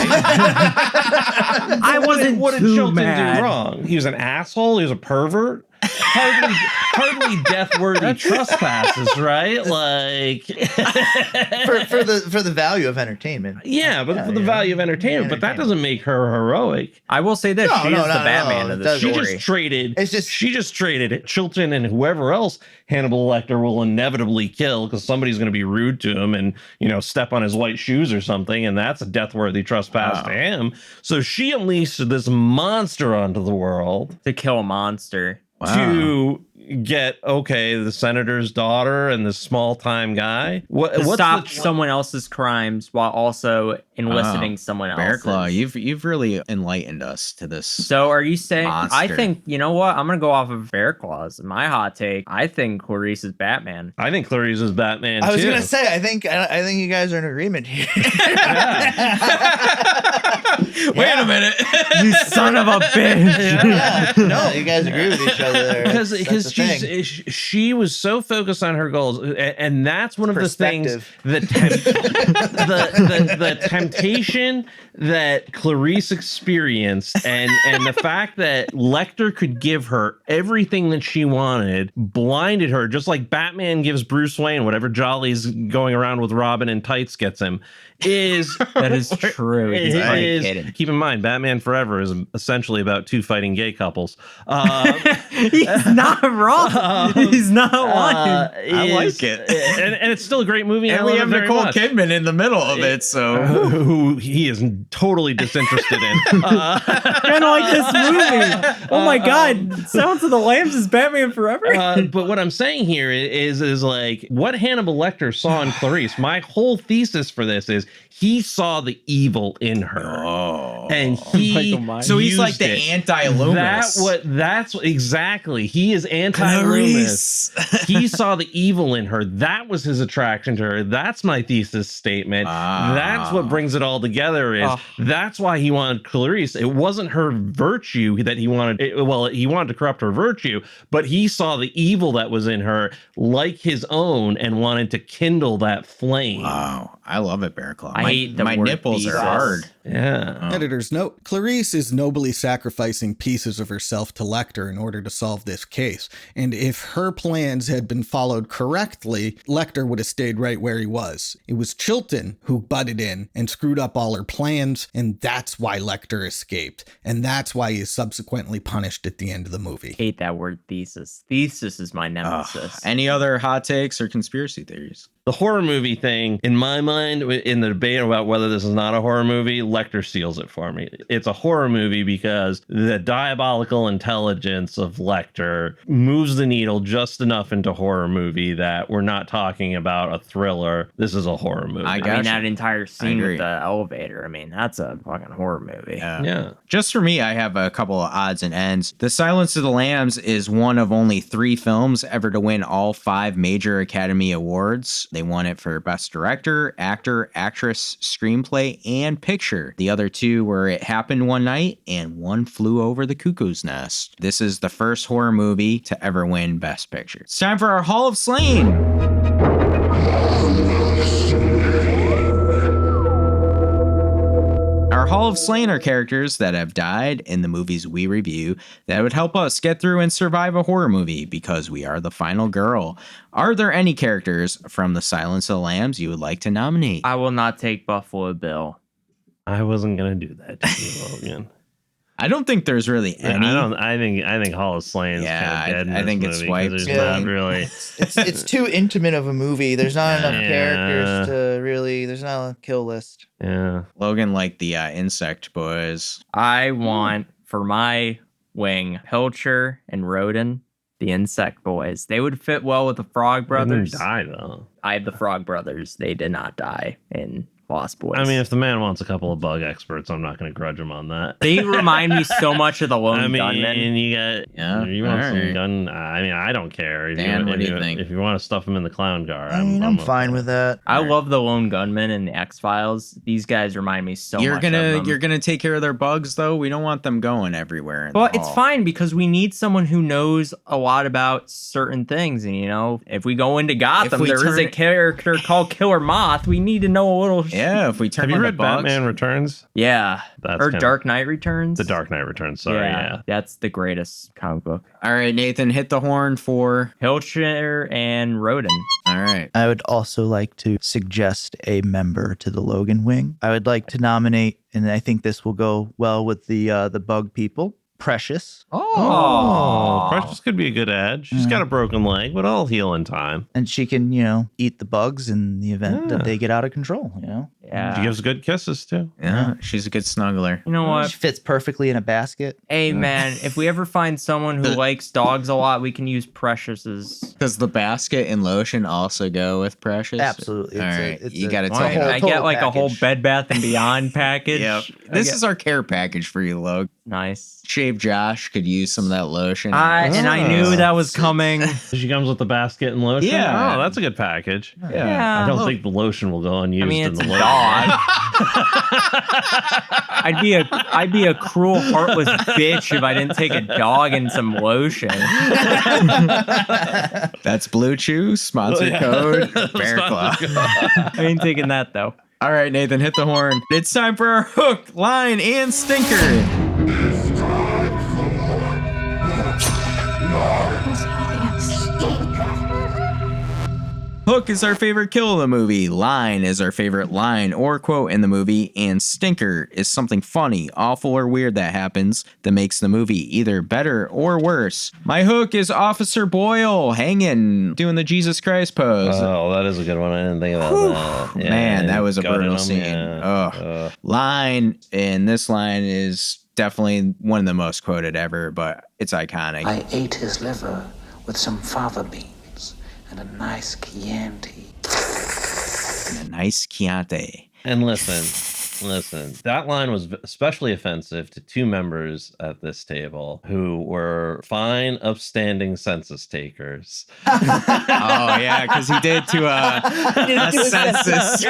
B: I wasn't
J: What did
B: too
J: Chilton
B: mad.
J: do wrong? He was an asshole. He was a pervert. Hardly death-worthy trespasses, right? Like
C: for the value of entertainment.
J: Yeah, but for the value of entertainment. But that doesn't make her heroic.
B: I will say this: she is the Batman of the story.
J: She just traded Chilton and whoever else Hannibal Lecter will inevitably kill because somebody's going to be rude to him and step on his white shoes or something, and that's a death-worthy trespass to him. So she unleashed this monster onto the world
B: to kill a monster.
J: to get the senator's daughter and this small time guy.
B: To stop someone else's crimes while also enlisting someone else's.
A: Bear Claw, you've really enlightened us to this.
B: So are you saying?
A: Monster.
B: I think you know what? I'm gonna go off of Bear Claws. My hot take. I think Clarice is Batman.
J: I think Clarice is Batman.
C: I was gonna say. I think you guys are in agreement here.
A: Wait a minute,
B: you son of a bitch.
C: No, you guys agree with each other there.
J: Because she was so focused on her goals, and that's one of the things the temptation that Clarice experienced, and the fact that Lecter could give her everything that she wanted blinded her, just like Batman gives Bruce Wayne whatever jollies going around with Robin in tights gets him.
B: That is true.
J: Keep in mind, Batman Forever is essentially about two fighting gay couples.
B: He's not wrong. He's not lying.
A: I like it,
J: and it's still a great movie.
A: And we have Nicole Kidman in the middle of it, so
J: who he is totally disinterested in.
B: I don't like this movie. Oh my god, Silence of the Lambs is Batman Forever.
J: But what I'm saying here is like what Hannibal Lecter saw in Clarice. My whole thesis for this is he saw the evil in her, and
A: so he's like the anti-Loomis.
J: That's exactly. He is anti-Loomis. He saw the evil in her. That was his attraction to her. That's my thesis statement. That's what brings it all together. That's why he wanted Clarice. It wasn't her virtue that he wanted. He wanted to corrupt her virtue, but he saw the evil that was in her, like his own, and wanted to kindle that flame.
A: Wow, I love it, Bear Claw.
B: I hate the
A: my
B: word
A: nipples
B: thesis.
A: are hard.
J: Yeah.
O: Editor's note: Clarice is nobly sacrificing pieces of herself to Lecter in order to solve this case. And if her plans had been followed correctly, Lecter would have stayed right where he was. It was Chilton who butted in and screwed up all her plans, and that's why Lecter escaped. And that's why he is subsequently punished at the end of the movie.
B: Hate that word thesis. Thesis is my nemesis.
A: Any other hot takes or conspiracy theories?
J: The horror movie thing, in my mind, in the debate about whether this is not a horror movie, Lecter seals it for me. It's a horror movie because the diabolical intelligence of Lecter moves the needle just enough into horror movie that we're not talking about a thriller. This is a horror movie.
B: I mean, that entire scene with the elevator, I mean, that's a fucking horror movie.
J: Yeah.
A: Just for me, I have a couple of odds and ends. The Silence of the Lambs is one of only 3 films ever to win all 5 major Academy Awards. They won it for Best Director, Actor, Actress, Screenplay, and Picture. The other 2 were It Happened One Night and One Flew Over the Cuckoo's Nest. This is the first horror movie to ever win Best Picture. It's time for our Hall of Slain. Our Hall of Slain are characters that have died in the movies we review that would help us get through and survive a horror movie because we are the final girl. Are there any characters from The Silence of the Lambs you would like to nominate?
B: I will not take Buffalo Bill.
J: I wasn't going to do that to you, Logan.
A: I don't think there's really any.
J: I think Hall of Slain is kind of dead.
A: I think it's wiped.
J: There's not really.
C: It's too intimate of a movie. There's not enough characters to really. There's not a kill list.
J: Yeah.
A: Logan liked the Insect Boys.
B: I want for my wing Pilcher and Roden, the Insect Boys. They would fit well with the Frog Brothers.
J: They didn't die though.
B: I have the Frog Brothers. They did not die in Lost Boys.
J: I mean, if the man wants a couple of bug experts, I'm not going to grudge him on that.
B: They remind me so much of the Lone Gunman.
J: And you got, you want some gun? I mean, I don't care.
A: Dan, what do you think?
J: If you want to stuff him in the clown car,
C: I'm fine with that.
B: I love the Lone Gunman and the X-Files. These guys remind me so much of them.
A: You're gonna take care of their bugs, though? We don't want them going everywhere.
B: Well, it's fine because we need someone who knows a lot about certain things. And, you know, if we go into Gotham, there is a character called Killer Moth. We need to know a little.
A: Yeah, if we turn.
J: Have you read Batman Returns?
B: Yeah.
J: That's
B: Dark Knight Returns?
J: The Dark Knight Returns, sorry, yeah.
B: That's the greatest comic book.
A: All right, Nathan, hit the horn for
B: Pilcher and Roden.
A: All right.
C: I would also like to suggest a member to the Logan Wing. I would like to nominate, and I think this will go well with the bug people, Precious.
J: Oh, Precious could be a good ad. She's got a broken leg, but I'll heal in time.
C: And she can, eat the bugs in the event that they get out of control,
B: Yeah.
J: She gives good kisses too.
A: Yeah, she's a good snuggler.
B: You know what?
C: She fits perfectly in a basket.
B: Hey, man, if we ever find someone who likes dogs a lot, we can use Precious's.
A: Does the basket and lotion also go with Precious?
C: Absolutely.
A: All right, you got to
B: Well,
A: take it.
B: I get like a whole Bed Bath and Beyond package.
A: Yep. This is our care package for you, Log.
B: Nice.
A: Shave Josh could use some of that lotion.
B: And I knew that was coming.
J: She comes with the basket and lotion.
A: Yeah.
J: Oh, that's a good package.
B: Yeah.
J: I don't think the lotion will go unused in
B: it's
J: the
B: a
J: lotion.
B: dog. I'd be a cruel, heartless bitch if I didn't take a dog and some lotion.
A: That's Blue Chew, sponsor code Bear Claw.
B: I ain't taking that though.
A: All right, Nathan, hit the horn. It's time for our hook, line, and stinker. Hook is our favorite kill of the movie. Line is our favorite line or quote in the movie. And stinker is something funny, awful, or weird that happens that makes the movie either better or worse. My hook is Officer Boyle hanging, doing the Jesus Christ pose.
J: Oh, that is a good one. I didn't think about that. Yeah,
A: Man, that was a
J: gutted
A: brutal
J: him,
A: scene.
J: yeah.
A: Line, and this line is definitely one of the most quoted ever, but it's iconic.
G: I ate his liver with some fava beans and a nice Chianti.
A: A nice Chianti.
J: And listen, that line was especially offensive to two members at this table who were fine, upstanding census takers.
A: Oh, yeah, because he did to a census.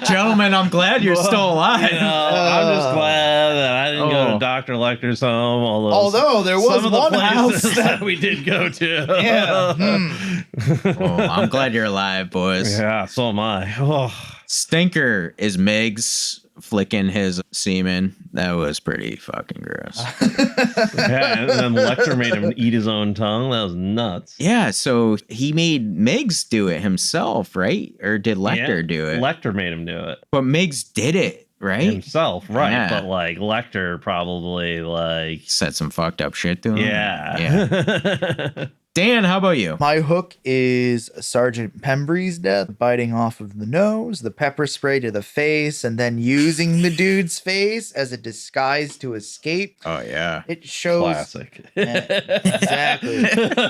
A: Gentlemen, I'm glad you're still alive.
J: You know, I'm just glad that I didn't go to Dr. Lecter's home.
C: Although there was
J: some of the
C: one house
J: places that we did go to.
C: Yeah.
A: I'm glad you're alive, boys.
J: Yeah, so am I. Oh.
A: Stinker is Miggs flicking his semen. That was pretty fucking gross.
J: Yeah, and then Lecter made him eat his own tongue. That was nuts.
A: Yeah, so he made Miggs do it himself, right? Or did Lecter do it?
J: Lecter made him do it.
A: But Miggs did it, right?
J: Himself, right.
A: Yeah.
J: But like Lecter probably like
A: said some fucked up shit to him.
J: Yeah.
A: Dan, how about you?
C: My hook is Sergeant Pembry's death, biting off of the nose, the pepper spray to the face, and then using the dude's face as a disguise to escape.
A: Oh, yeah.
C: It shows.
J: Classic.
C: Exactly.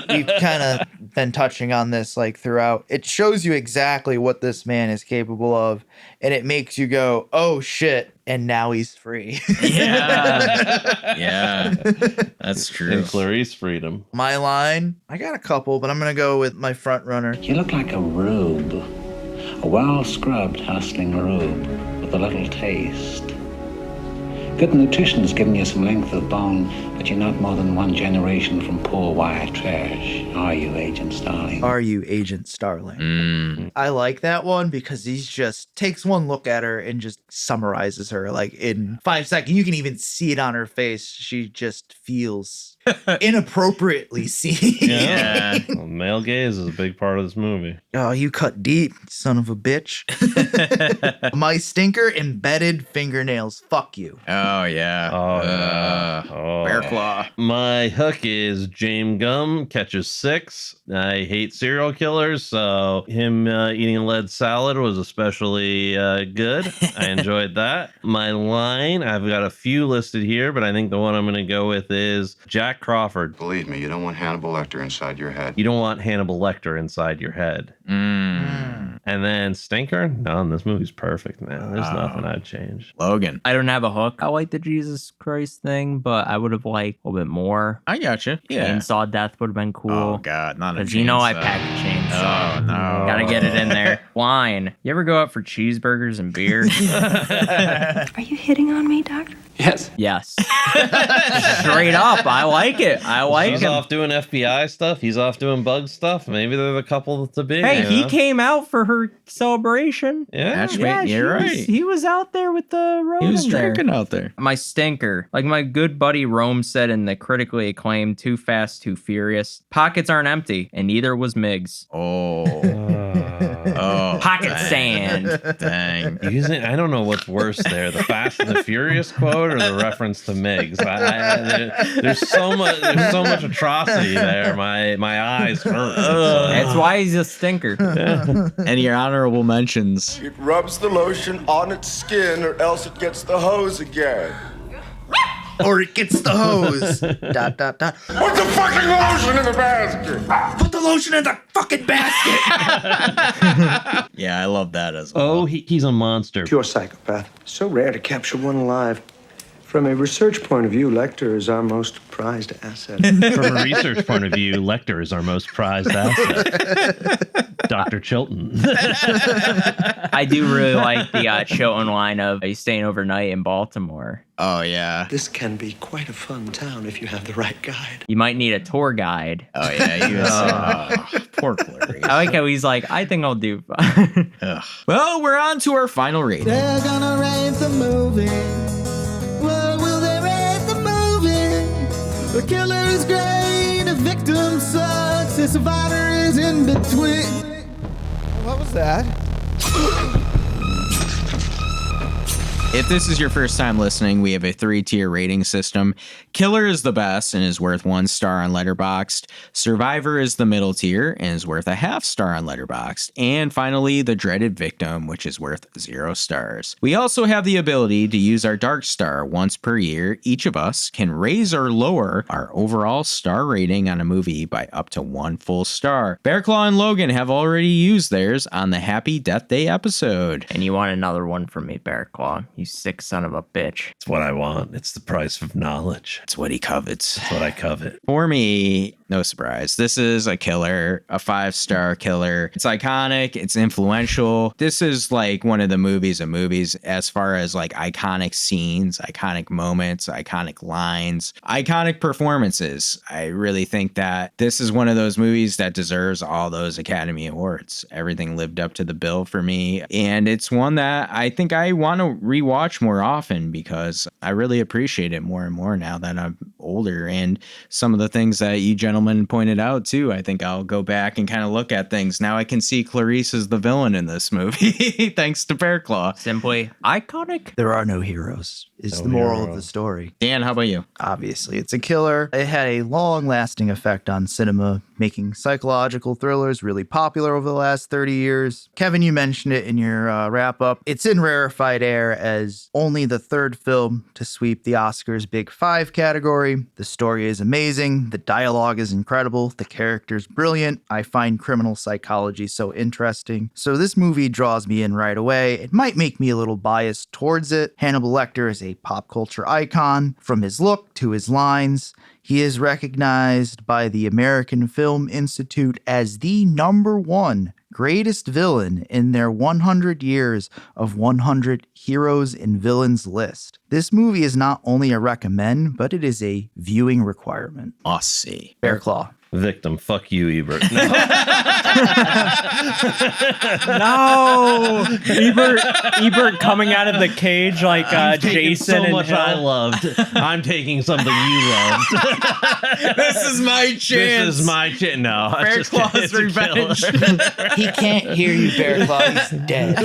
C: We've kind of been touching on this like throughout. It shows you exactly what this man is capable of, and it makes you go, oh shit. And now he's free.
A: Yeah, that's true.
J: And Clarice freedom.
C: My line, I got a couple, but I'm going to go with my front runner.
G: You look like a rube. A well-scrubbed, hustling rube with a little taste. Good nutrition's giving you some length of bone, but you're not more than one generation from poor white trash. Are you, Agent Starling?
C: Are you, Agent Starling? I like that one because he just takes one look at her and just summarizes her like in 5 seconds. You can even see it on her face. She just feels inappropriately seen.
J: Yeah. Well, male gaze is a big part of this movie.
C: Oh, you cut deep, son of a bitch. My stinker, embedded fingernails. Fuck you.
A: Oh, yeah.
J: Oh, yeah.
A: Bear Claw.
J: My hook is James Gum catches 6. I hate serial killers, so him eating a lead salad was especially good. I enjoyed that. My line, I've got a few listed here, but I think the one I'm going to go with is Jack Crawford.
E: Believe me, you don't want Hannibal Lecter inside your head.
J: You don't want Hannibal Lecter inside your head. And then Stinker? No, this movie's perfect, man. There's nothing I'd change.
A: Logan.
B: I don't have a hook. I like the Jesus Christ thing, but I would have liked a little bit more.
A: I gotcha. Yeah.
B: Chainsaw death would have been cool.
A: Oh, God. Not a
B: Because you know I
A: chainsaw.
B: pack a chainsaw.
A: Oh, no.
B: Gotta get it in there. Line. You ever go out for cheeseburgers and beer?
F: Are you hitting on me, Doctor?
B: Yes. Yes. Straight up. I like it. I like
J: He's
B: him.
J: off doing FBI stuff. He's off doing bug stuff. Maybe they're the couple to be.
B: Hey,
J: you
B: he
J: know?
B: came out for her celebration.
J: Yeah.
A: Matchmate, you're right.
B: He was out there with the Roman.
A: He was
B: there.
A: drinking out there.
B: My stinker, like my good buddy Rome said in the critically acclaimed Too Fast, Too Furious, pockets aren't empty, and neither was Miggs.
A: Oh. Oh,
B: Pocket
A: dang.
B: sand.
A: Dang.
J: I don't know what's worse there, the Fast and the Furious quote or the reference to Miggs. There's so much atrocity there. My eyes hurt.
B: That's why he's a stinker.
A: Any honorable mentions?
N: It rubs the lotion on its skin, or else it gets the hose again.
C: Or it gets the hose. Dot, dot, dot.
N: Put the fucking lotion in the basket!
C: Put the lotion in the fucking basket.
A: Yeah, I love that as well.
J: Oh, he's a monster.
I: Pure psychopath. So rare to capture one alive. From a research point of view, Lecter is our most prized asset.
J: From a research point of view, Lecter is our most prized asset. Dr. Chilton.
B: I do really like the Chilton line of he's staying overnight in Baltimore.
A: Oh, yeah.
I: This can be quite a fun town if you have the right guide.
B: You might need a tour guide.
A: Oh, yeah. He was poor Clarice.
B: I like how he's like, I think I'll do fine.
A: Well, we're on to our final rating.
P: They're gonna rate the movie. Well, will they rate the movie? The killer is great, the victim sucks, the survivor is in between. What was that?
A: If this is your first time listening, we have a 3-tier rating system. Killer is the best and is worth 1 star on Letterboxd. Survivor is the middle tier and is worth a 0.5 star on Letterboxd. And finally, the dreaded victim, which is worth 0 stars. We also have the ability to use our dark star once per year. Each of us can raise or lower our overall star rating on a movie by up to 1 full star. Bearclaw and Logan have already used theirs on the Happy Death Day episode.
B: And you want another one from me, Bearclaw. You sick son of a bitch.
J: It's what I want. It's the price of knowledge.
A: It's what he covets.
J: It's what I covet.
A: For me, no surprise. This is a killer, a 5-star killer. It's iconic. It's influential. This is like one of the movies of movies as far as like iconic scenes, iconic moments, iconic lines, iconic performances. I really think that this is one of those movies that deserves all those Academy Awards. Everything lived up to the bill for me. And it's one that I think I want to rewatch more often because I really appreciate it more and more now that I'm older. And some of the things that you gentlemen pointed out too, I think I'll go back and kind of look at things. Now I can see Clarice as the villain in this movie thanks to Bearclaw.
B: Simply iconic.
C: There are no heroes is
J: No
C: the moral
J: hero.
C: of the story.
A: Dan, how about you?
C: Obviously, it's a killer. It had a long-lasting effect on cinema, making psychological thrillers really popular over the last 30 years. Kevin, you mentioned it in your wrap-up. It's in rarefied air as only the 3rd film to sweep the Oscars Big 5 category. The story is amazing. The dialogue is incredible. The character's brilliant. I find criminal psychology so interesting. So this movie draws me in right away. It might make me a little biased towards it. Hannibal Lecter is a pop culture icon. From his look to his lines, he is recognized by the American Film Institute as the #1 greatest villain in their 100 years of 100 heroes and villains list. This movie is not only a recommend, but it is a viewing requirement.
A: Must see.
C: Bearclaw.
J: Victim. Fuck you, Ebert. No.
B: No, Ebert coming out of the cage like Jason.
J: So
B: and
J: much
B: Hill.
J: I loved. I'm taking something you loved.
A: This is my chance.
J: This is my chance. No,
A: Bearclaw's revenge.
C: He can't hear you, Bearclaw. He's dead.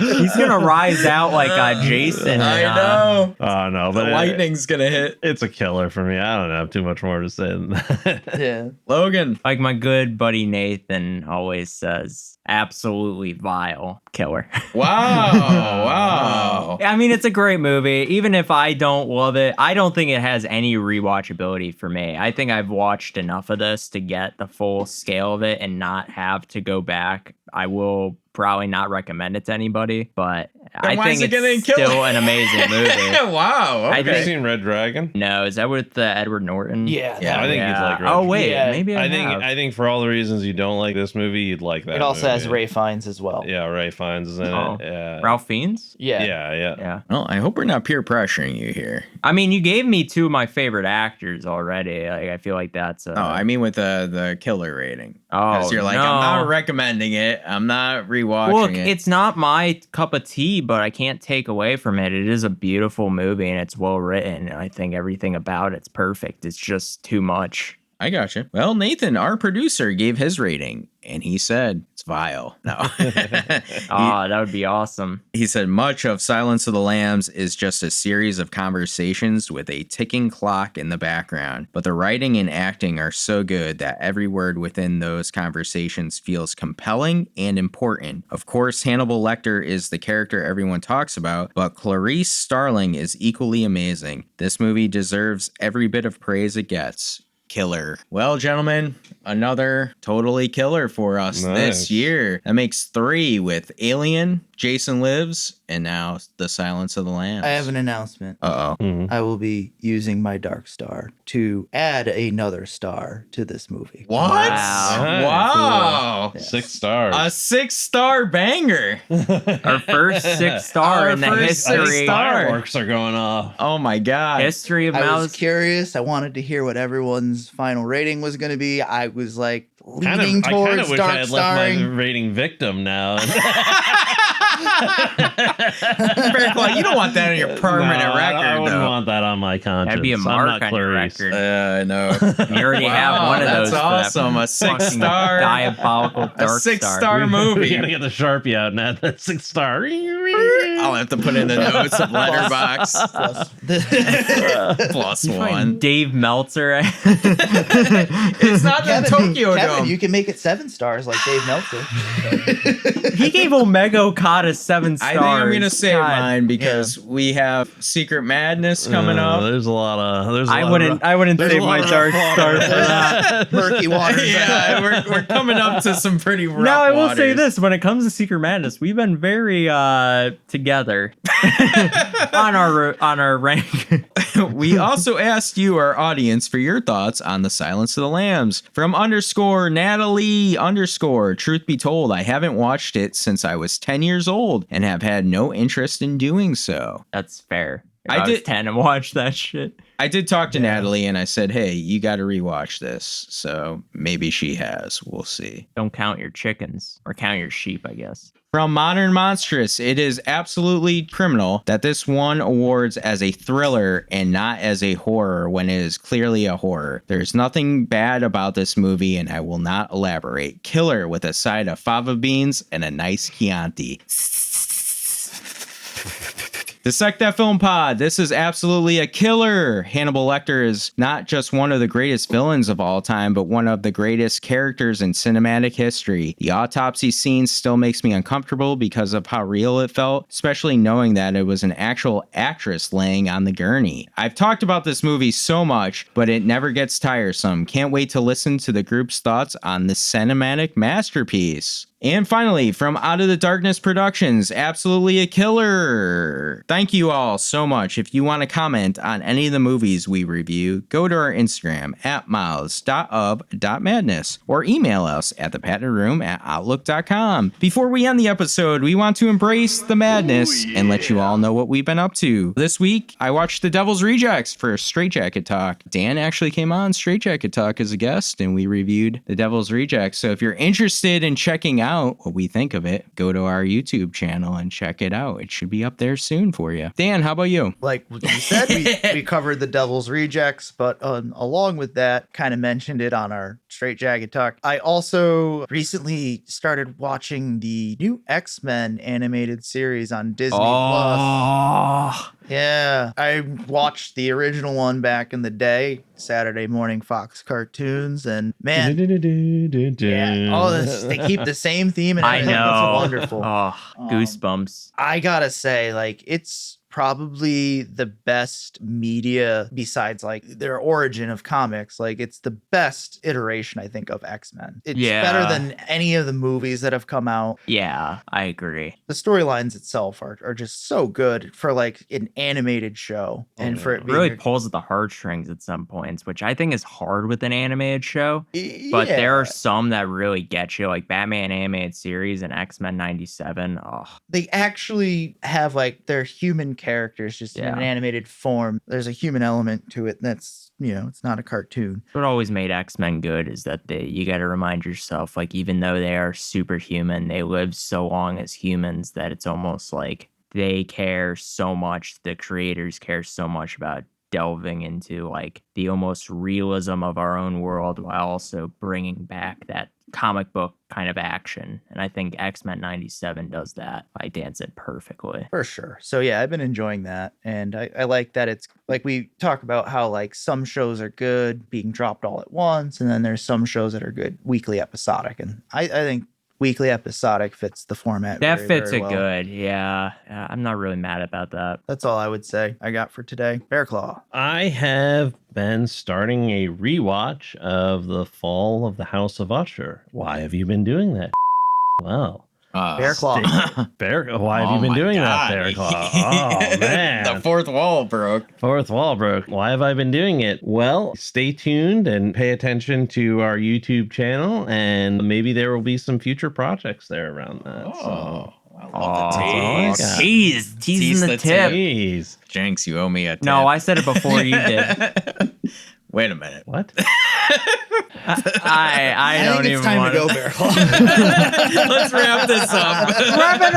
B: He's gonna rise out like Jason.
A: I know.
J: Oh no, but
A: The lightning's gonna hit.
J: It's a killer for me. I don't have too much more to say than that.
C: Yeah.
A: Logan.
B: Like my good buddy Nathan always says, absolutely vile killer.
A: Wow.
B: I mean, it's a great movie. Even if I don't love it, I don't think it has any rewatchability for me. I think I've watched enough of this to get the full scale of it and not have to go back. I will probably not recommend it to anybody, but I think it's still an amazing movie.
A: Wow. Okay.
J: Have you seen Red Dragon?
B: No, is that with Edward Norton?
C: Yeah.
J: I think you'd like Red
B: Oh wait,
C: Yeah.
B: maybe I have.
J: I think for all the reasons you don't like this movie, you'd like that.
C: It also has
J: movie.
C: Ray Fiennes as well.
J: Yeah, Ray Fiennes is in
B: Oh.
J: it. Yeah.
B: Ralph Fiennes?
C: Yeah.
J: Yeah.
A: Well, I hope we're not peer pressuring you here.
B: I mean, you gave me 2 of my favorite actors already. Like, I feel like that's
A: Oh, I mean with the killer rating.
B: Oh,
A: Because you're like,
B: no.
A: I'm not recommending it. I'm not rewatching
B: Look,
A: it.
B: it's not my cup of tea, but I can't take away from it. It is a beautiful movie and it's well written. I think everything about it's perfect. It's just too much.
A: I gotcha. Well, Nathan, our producer, gave his rating. and he said it's vile. No.
B: That would be awesome.
A: He said much of Silence of the Lambs is just a series of conversations with a ticking clock in the background, but the writing and acting are so good that every word within those conversations feels compelling and important. Of course, Hannibal Lecter is the character everyone talks about, but Clarice Starling is equally amazing. This movie deserves every bit of praise it gets. Killer. Well, gentlemen, another totally killer for us this year. That makes 3 with Alien, Jason Lives, and now The Silence of the Lambs.
C: I have an announcement. I will be using my Dark Star to add another star to this movie.
A: What? Wow.
J: Cool. 6 stars.
A: A 6-star banger.
B: Our first 6-star in the history.
J: Fireworks are going off.
A: Oh my God.
B: History of
C: I
B: Mouse.
C: was curious. I wanted to hear what everyone's final rating was going to be. I was like leaning
J: I
C: towards
J: kind of wish
C: Dark
J: I had left my
C: Starring.
J: rating victim now.
A: Very cool. You don't want that on your permanent record,
J: I wouldn't
A: though.
J: want that on my conscience.
B: That'd be a
J: I'm
B: mark
J: not
B: on your
J: Clarice.
B: record.
A: I know.
B: You already have one of those.
A: That's awesome. A 6-star.
B: Diabolical Dark
A: A 6-star movie.
J: We gotta get the Sharpie out and add that 6-star.
A: I'll have to put in the notes of Letterboxd. Plus
B: You
A: 1.
B: find Dave Meltzer.
A: It's not the Tokyo
C: Kevin,
A: Dome.
C: you can make it 7 stars like Dave Meltzer.
B: He gave Omega Okada 7 stars.
A: I think I'm gonna say mine because we have Secret Madness coming up.
J: There's a lot of.
B: I wouldn't save my Dark Star for that.
C: Murky waters.
A: Yeah, we're coming up to some pretty rough
B: Now I will say
A: waters.
B: this: when it comes to Secret Madness, we've been very together on our rank.
A: We also asked you, our audience, for your thoughts on The Silence of the Lambs. From _Natalie _ truth be told, I haven't watched it since I was 10 years old and have had no interest in doing so.
B: That's fair.
A: I
B: was
A: did
B: 10 and watched that shit.
A: I did talk to Natalie and I said, hey, you got to rewatch this. So maybe she has. We'll see.
B: Don't count your chickens or count your sheep, I guess.
A: From Modern Monstrous, it is absolutely criminal that this won awards as a thriller and not as a horror when it is clearly a horror. There's nothing bad about this movie and I will not elaborate. Killer with a side of fava beans and a nice Chianti. Dissect That Film Pod. This is absolutely a killer. Hannibal Lecter is not just one of the greatest villains of all time, but one of the greatest characters in cinematic history. The autopsy scene still makes me uncomfortable because of how real it felt, especially knowing that it was an actual actress laying on the gurney. I've talked about this movie so much, but it never gets tiresome. Can't wait to listen to the group's thoughts on this cinematic masterpiece. And finally, from Out of the Darkness Productions, absolutely a killer. Thank you all so much. If you want to comment on any of the movies we review, go to our Instagram at mouths.of.madness or email us at thepatentedroom@outlook.com. Before we end the episode, we want to embrace the madness and let you all know what we've been up to. This week, I watched The Devil's Rejects for Straight Jacket Talk. Dan actually came on Straight Jacket Talk as a guest and we reviewed The Devil's Rejects. So if you're interested in checking out what we think of it, go to our YouTube channel and check it out. It should be up there soon for you. Dan, how about you?
C: Like you said, we covered The Devil's Rejects, but along with that, kind of mentioned it on our Straight Jacket Talk. I also recently started watching the new X-Men animated series on Disney Plus. Yeah, I watched the original one back in the day, Saturday morning Fox cartoons, and man, they keep the same theme and everything.
B: I know.
C: It's wonderful.
B: Goosebumps.
C: I gotta say, like, it's probably the best media besides like their origin of comics. Like, it's the best iteration, I think, of X-Men. It's better than any of the movies that have come out.
B: Yeah, I agree.
C: The storylines itself are just so good for like an animated show, and for it being
B: really pulls at the heartstrings at some points, which I think is hard with an animated show. But there are some that really get you, like Batman animated series and X-Men 97.
C: They actually have like their human characters just in an animated form. There's a human element to it that's, it's not a cartoon.
B: What always made X-Men good is that you got to remind yourself, like, even though they are superhuman, they live so long as humans that it's almost like they care so much, the creators care so much about delving into like the almost realism of our own world while also bringing back that comic book kind of action. And I think X-Men 97 does that. I dance it perfectly.
C: For sure. So yeah, I've been enjoying that. And I like that it's like we talk about how like some shows are good being dropped all at once. And then there's some shows that are good weekly episodic. And I think weekly episodic fits the format.
B: That
C: very,
B: fits
C: very
B: it
C: well.
B: good. Yeah. I'm not really mad about that.
C: That's all I would say I got for today. Bear Claw.
J: I have been starting a rewatch of The Fall of the House of Usher. Why have you been doing that? Well,
C: Bear Claw.
J: Why have you been doing that, Bear Claw? Oh, man.
A: The fourth wall broke.
J: Fourth wall broke. Why have I been doing it? Well, stay tuned and pay attention to our YouTube channel, and maybe there will be some future projects there around that.
A: Oh. I
J: love the
B: tease. Teasing the tip.
J: Tease.
A: Jinx, you owe me a tip.
B: No, I said it before you did.
A: Wait a minute.
J: What?
B: I don't
C: think
B: even
C: it's time
B: want
C: to go, Bear Claw.
A: Let's wrap this up.
B: Wrap it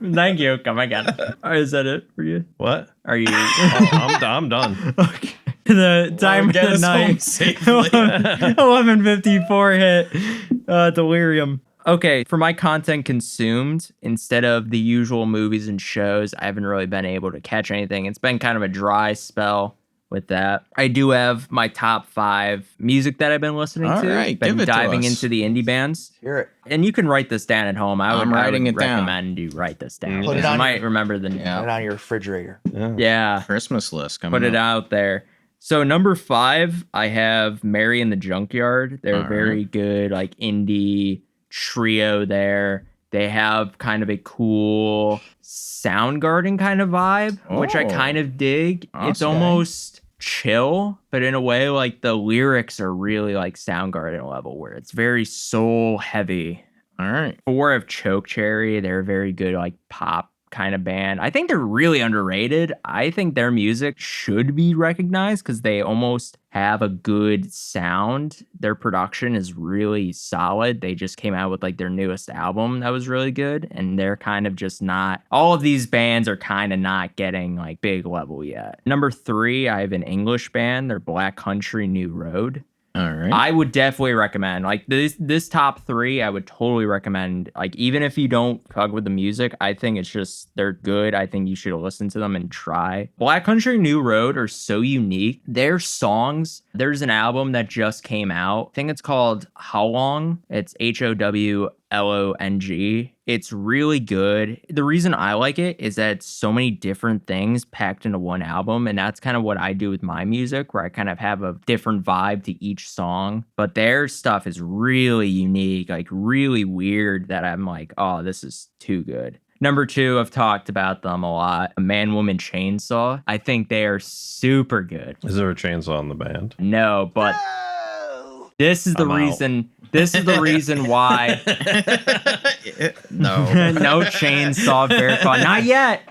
B: up. Thank you. Come again. Is that it for you?
J: What?
B: Are you?
J: I'm done.
B: Okay. The time of
A: get
B: the
A: us home
B: night.
A: safely.
B: 11:54 hit. Delirium. Okay, for my content consumed, instead of the usual movies and shows, I haven't really been able to catch anything. It's been kind of a dry spell with that. I do have my top 5 music that I've been listening
A: All
B: to.
A: right,
B: been
A: give it to
B: diving
A: us.
B: into the indie bands.
C: Hear it.
B: And you can write this down at home.
A: I'm writing
B: I would
A: it down.
B: recommend you write this down.
C: Put it
B: You
C: on
B: might remember the name.
C: Put it on your refrigerator.
B: Yeah.
A: Christmas list coming
B: Put it
A: up.
B: out there. So number 5, I have Mary in the Junkyard. They're
A: All
B: very good, like indie trio there. They have kind of a cool Soundgarden kind of vibe, which I
A: Oh.
B: kind of dig. It's
A: Okay.
B: almost chill, but in a way, like the lyrics are really like Soundgarden level, where it's very soul heavy.
A: All right.
B: 4 of Choke Cherry. They're a very good like pop kind of band. I think they're really underrated. I think their music should be recognized because they almost have a good sound. Their production is really solid. They just came out with like their newest album that was really good, and they're kind of just not, all of these bands are kind of not getting like big level yet. Number 3, I have an English band. They're Black Country New Road.
A: All right.
B: I would definitely recommend like this top 3. I would totally recommend, like, even if you don't fuck with the music, I think it's just, they're good. I think you should listen to them and try. Black Country New Road are so unique. Their songs, there's an album that just came out. I think it's called How Long. It's HOWLONG. It's really good. The reason I like it is that it's so many different things packed into one album, and that's kind of what I do with my music, where I kind of have a different vibe to each song. But their stuff is really unique, like really weird, that I'm like, oh, this is too good. Number 2, I've talked about them a lot. A Man Woman Chainsaw. I think they are super good.
J: Is there a chainsaw in the band?
B: No, but this is the reason. This is the reason why.
A: No.
B: No chainsaw bear claw. Not yet.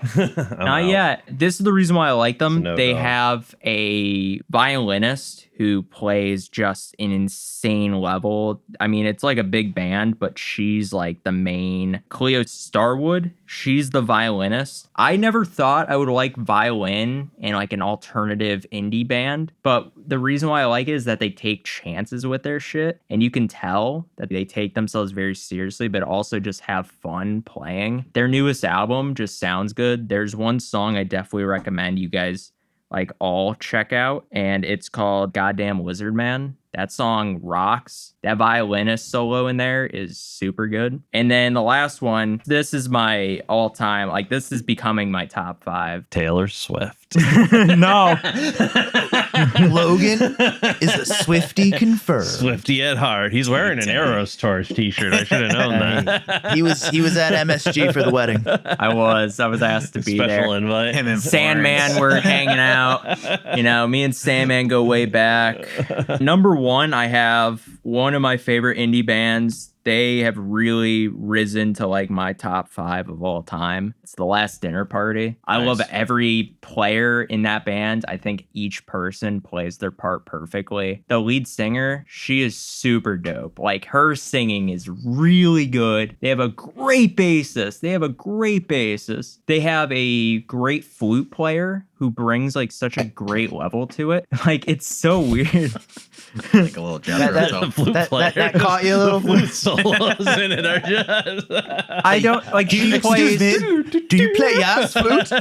B: Not yet. This is the reason why I like them.
J: No
B: They
J: doubt.
B: have a violinist who plays just an insane level. I mean, it's like a big band, but she's like the main. Cleo Starwood, she's the violinist. I never thought I would like violin in like an alternative indie band, but the reason why I like it is that they take chances with their shit, and you can tell that they take themselves very seriously, but also just have fun playing. Their newest album just sounds good. There's one song I definitely recommend you guys like all check out, and it's called Goddamn Lizard Man. That song rocks. That violinist solo in there is super good. And then the last one, this is my all-time, like this is becoming my top 5.
J: Taylor Swift.
B: No.
C: Logan is a Swiftie confirmed.
J: Swifty at heart. He's wearing an Eros Tours t-shirt. I should have known that.
C: He was at MSG for the wedding.
B: I was asked to be there.
J: Special invite.
A: Him and
B: Sandman
A: Florence.
B: were hanging out. You know, me and Sandman go way back. Number 1, I have one of my favorite indie bands. They have really risen to like my top 5 of all time. It's The Last Dinner Party. I love every player in that band. I think each person plays their part perfectly. The lead singer, she is super dope. Like her singing is really good. They have a great bassist. They have a great flute player who brings like such a great level to it. Like it's so weird.
A: Like a little
C: that caught you a little.
J: Flute solos in it are just.
B: I don't like. She plays.
C: Do you play flute?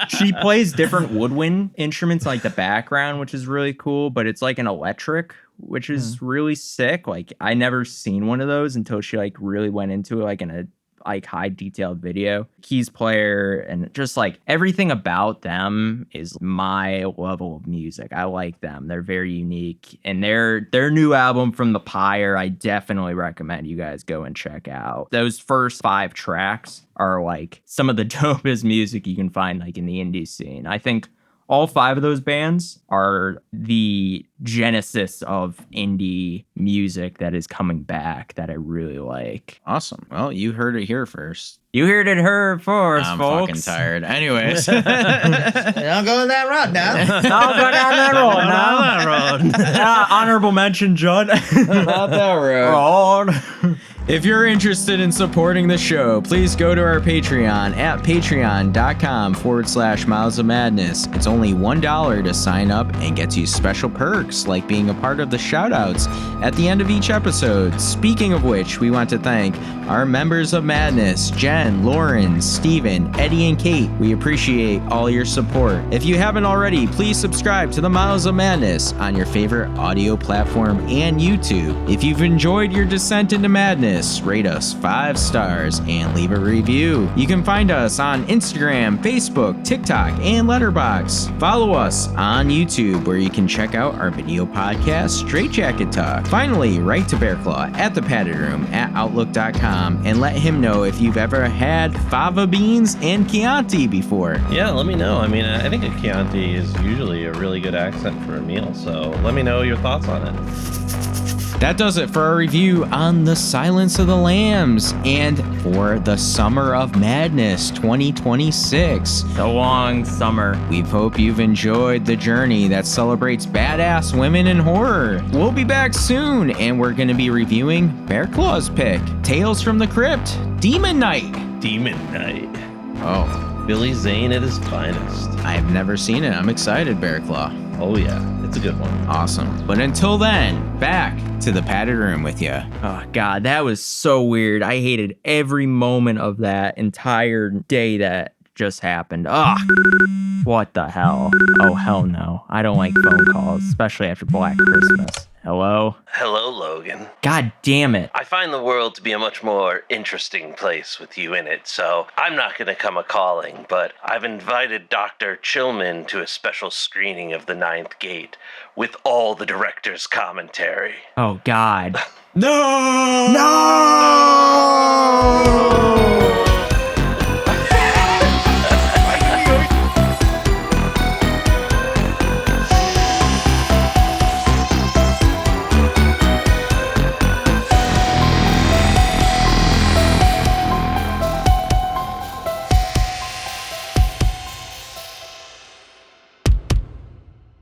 B: She plays different woodwind instruments like the background, which is really cool. But it's like an electric, which is really sick. Like I never seen one of those until she like really went into it, like in a like high detailed video. Keys player and just like everything about them is my level of music. I like them. They're very unique. And their new album From the Pyre, I definitely recommend you guys go and check out. Those first 5 tracks are like some of the dopest music you can find like in the indie scene. I think all 5 of those bands are the genesis of indie music that is coming back that I really like.
A: Awesome. Well, you heard it here first.
B: You heard it here first,
A: I'm
B: folks.
A: fucking tired. Anyways.
C: Don't go that road now.
B: Don't go down that road. Honorable mention, John.
A: Not that road. If you're interested in supporting the show, please go to our Patreon at patreon.com/Miles of Madness. It's only $1 to sign up and gets you special perks like being a part of the shoutouts at the end of each episode. Speaking of which, we want to thank our members of Madness, Jen, Lauren, Steven, Eddie, and Kate. We appreciate all your support. If you haven't already, please subscribe to the Miles of Madness on your favorite audio platform and YouTube. If you've enjoyed your descent into madness, rate us 5 stars and leave a review. You can find us on Instagram, Facebook, TikTok, and Letterboxd. Follow us on YouTube where you can check out our video podcast, Straight Jacket Talk. Finally, write to Bearclaw at thepaddedroom@outlook.com and let him know if you've ever had fava beans and Chianti before.
J: Yeah, let me know. I mean, I think a Chianti is usually a really good accent for a meal, so let me know your thoughts on it.
A: That does it for our review on The Silence of the Lambs and for the Summer of Madness 2026.
B: The long summer.
A: We hope you've enjoyed the journey that celebrates badass women in horror. We'll be back soon, and we're going to be reviewing Bearclaw's pick, Tales from the Crypt, Demon Night.
J: Demon Night.
A: Oh.
J: Billy Zane at his finest.
A: I've never seen it. I'm excited, Bearclaw.
J: Oh, yeah. It's a good one.
A: Awesome. But until then, back to the padded room with you.
B: Oh, God, that was so weird. I hated every moment of that entire day that just happened. Ugh. What the hell? Oh, hell no. I don't like phone calls, especially after Black Christmas. Hello?
J: Hello, Logan.
B: God damn it.
J: I find the world to be a much more interesting place with you in it, so I'm not going to come a-calling, but I've invited Dr. Chillman to a special screening of The Ninth Gate with all the director's commentary.
B: Oh, God.
A: No!
B: No!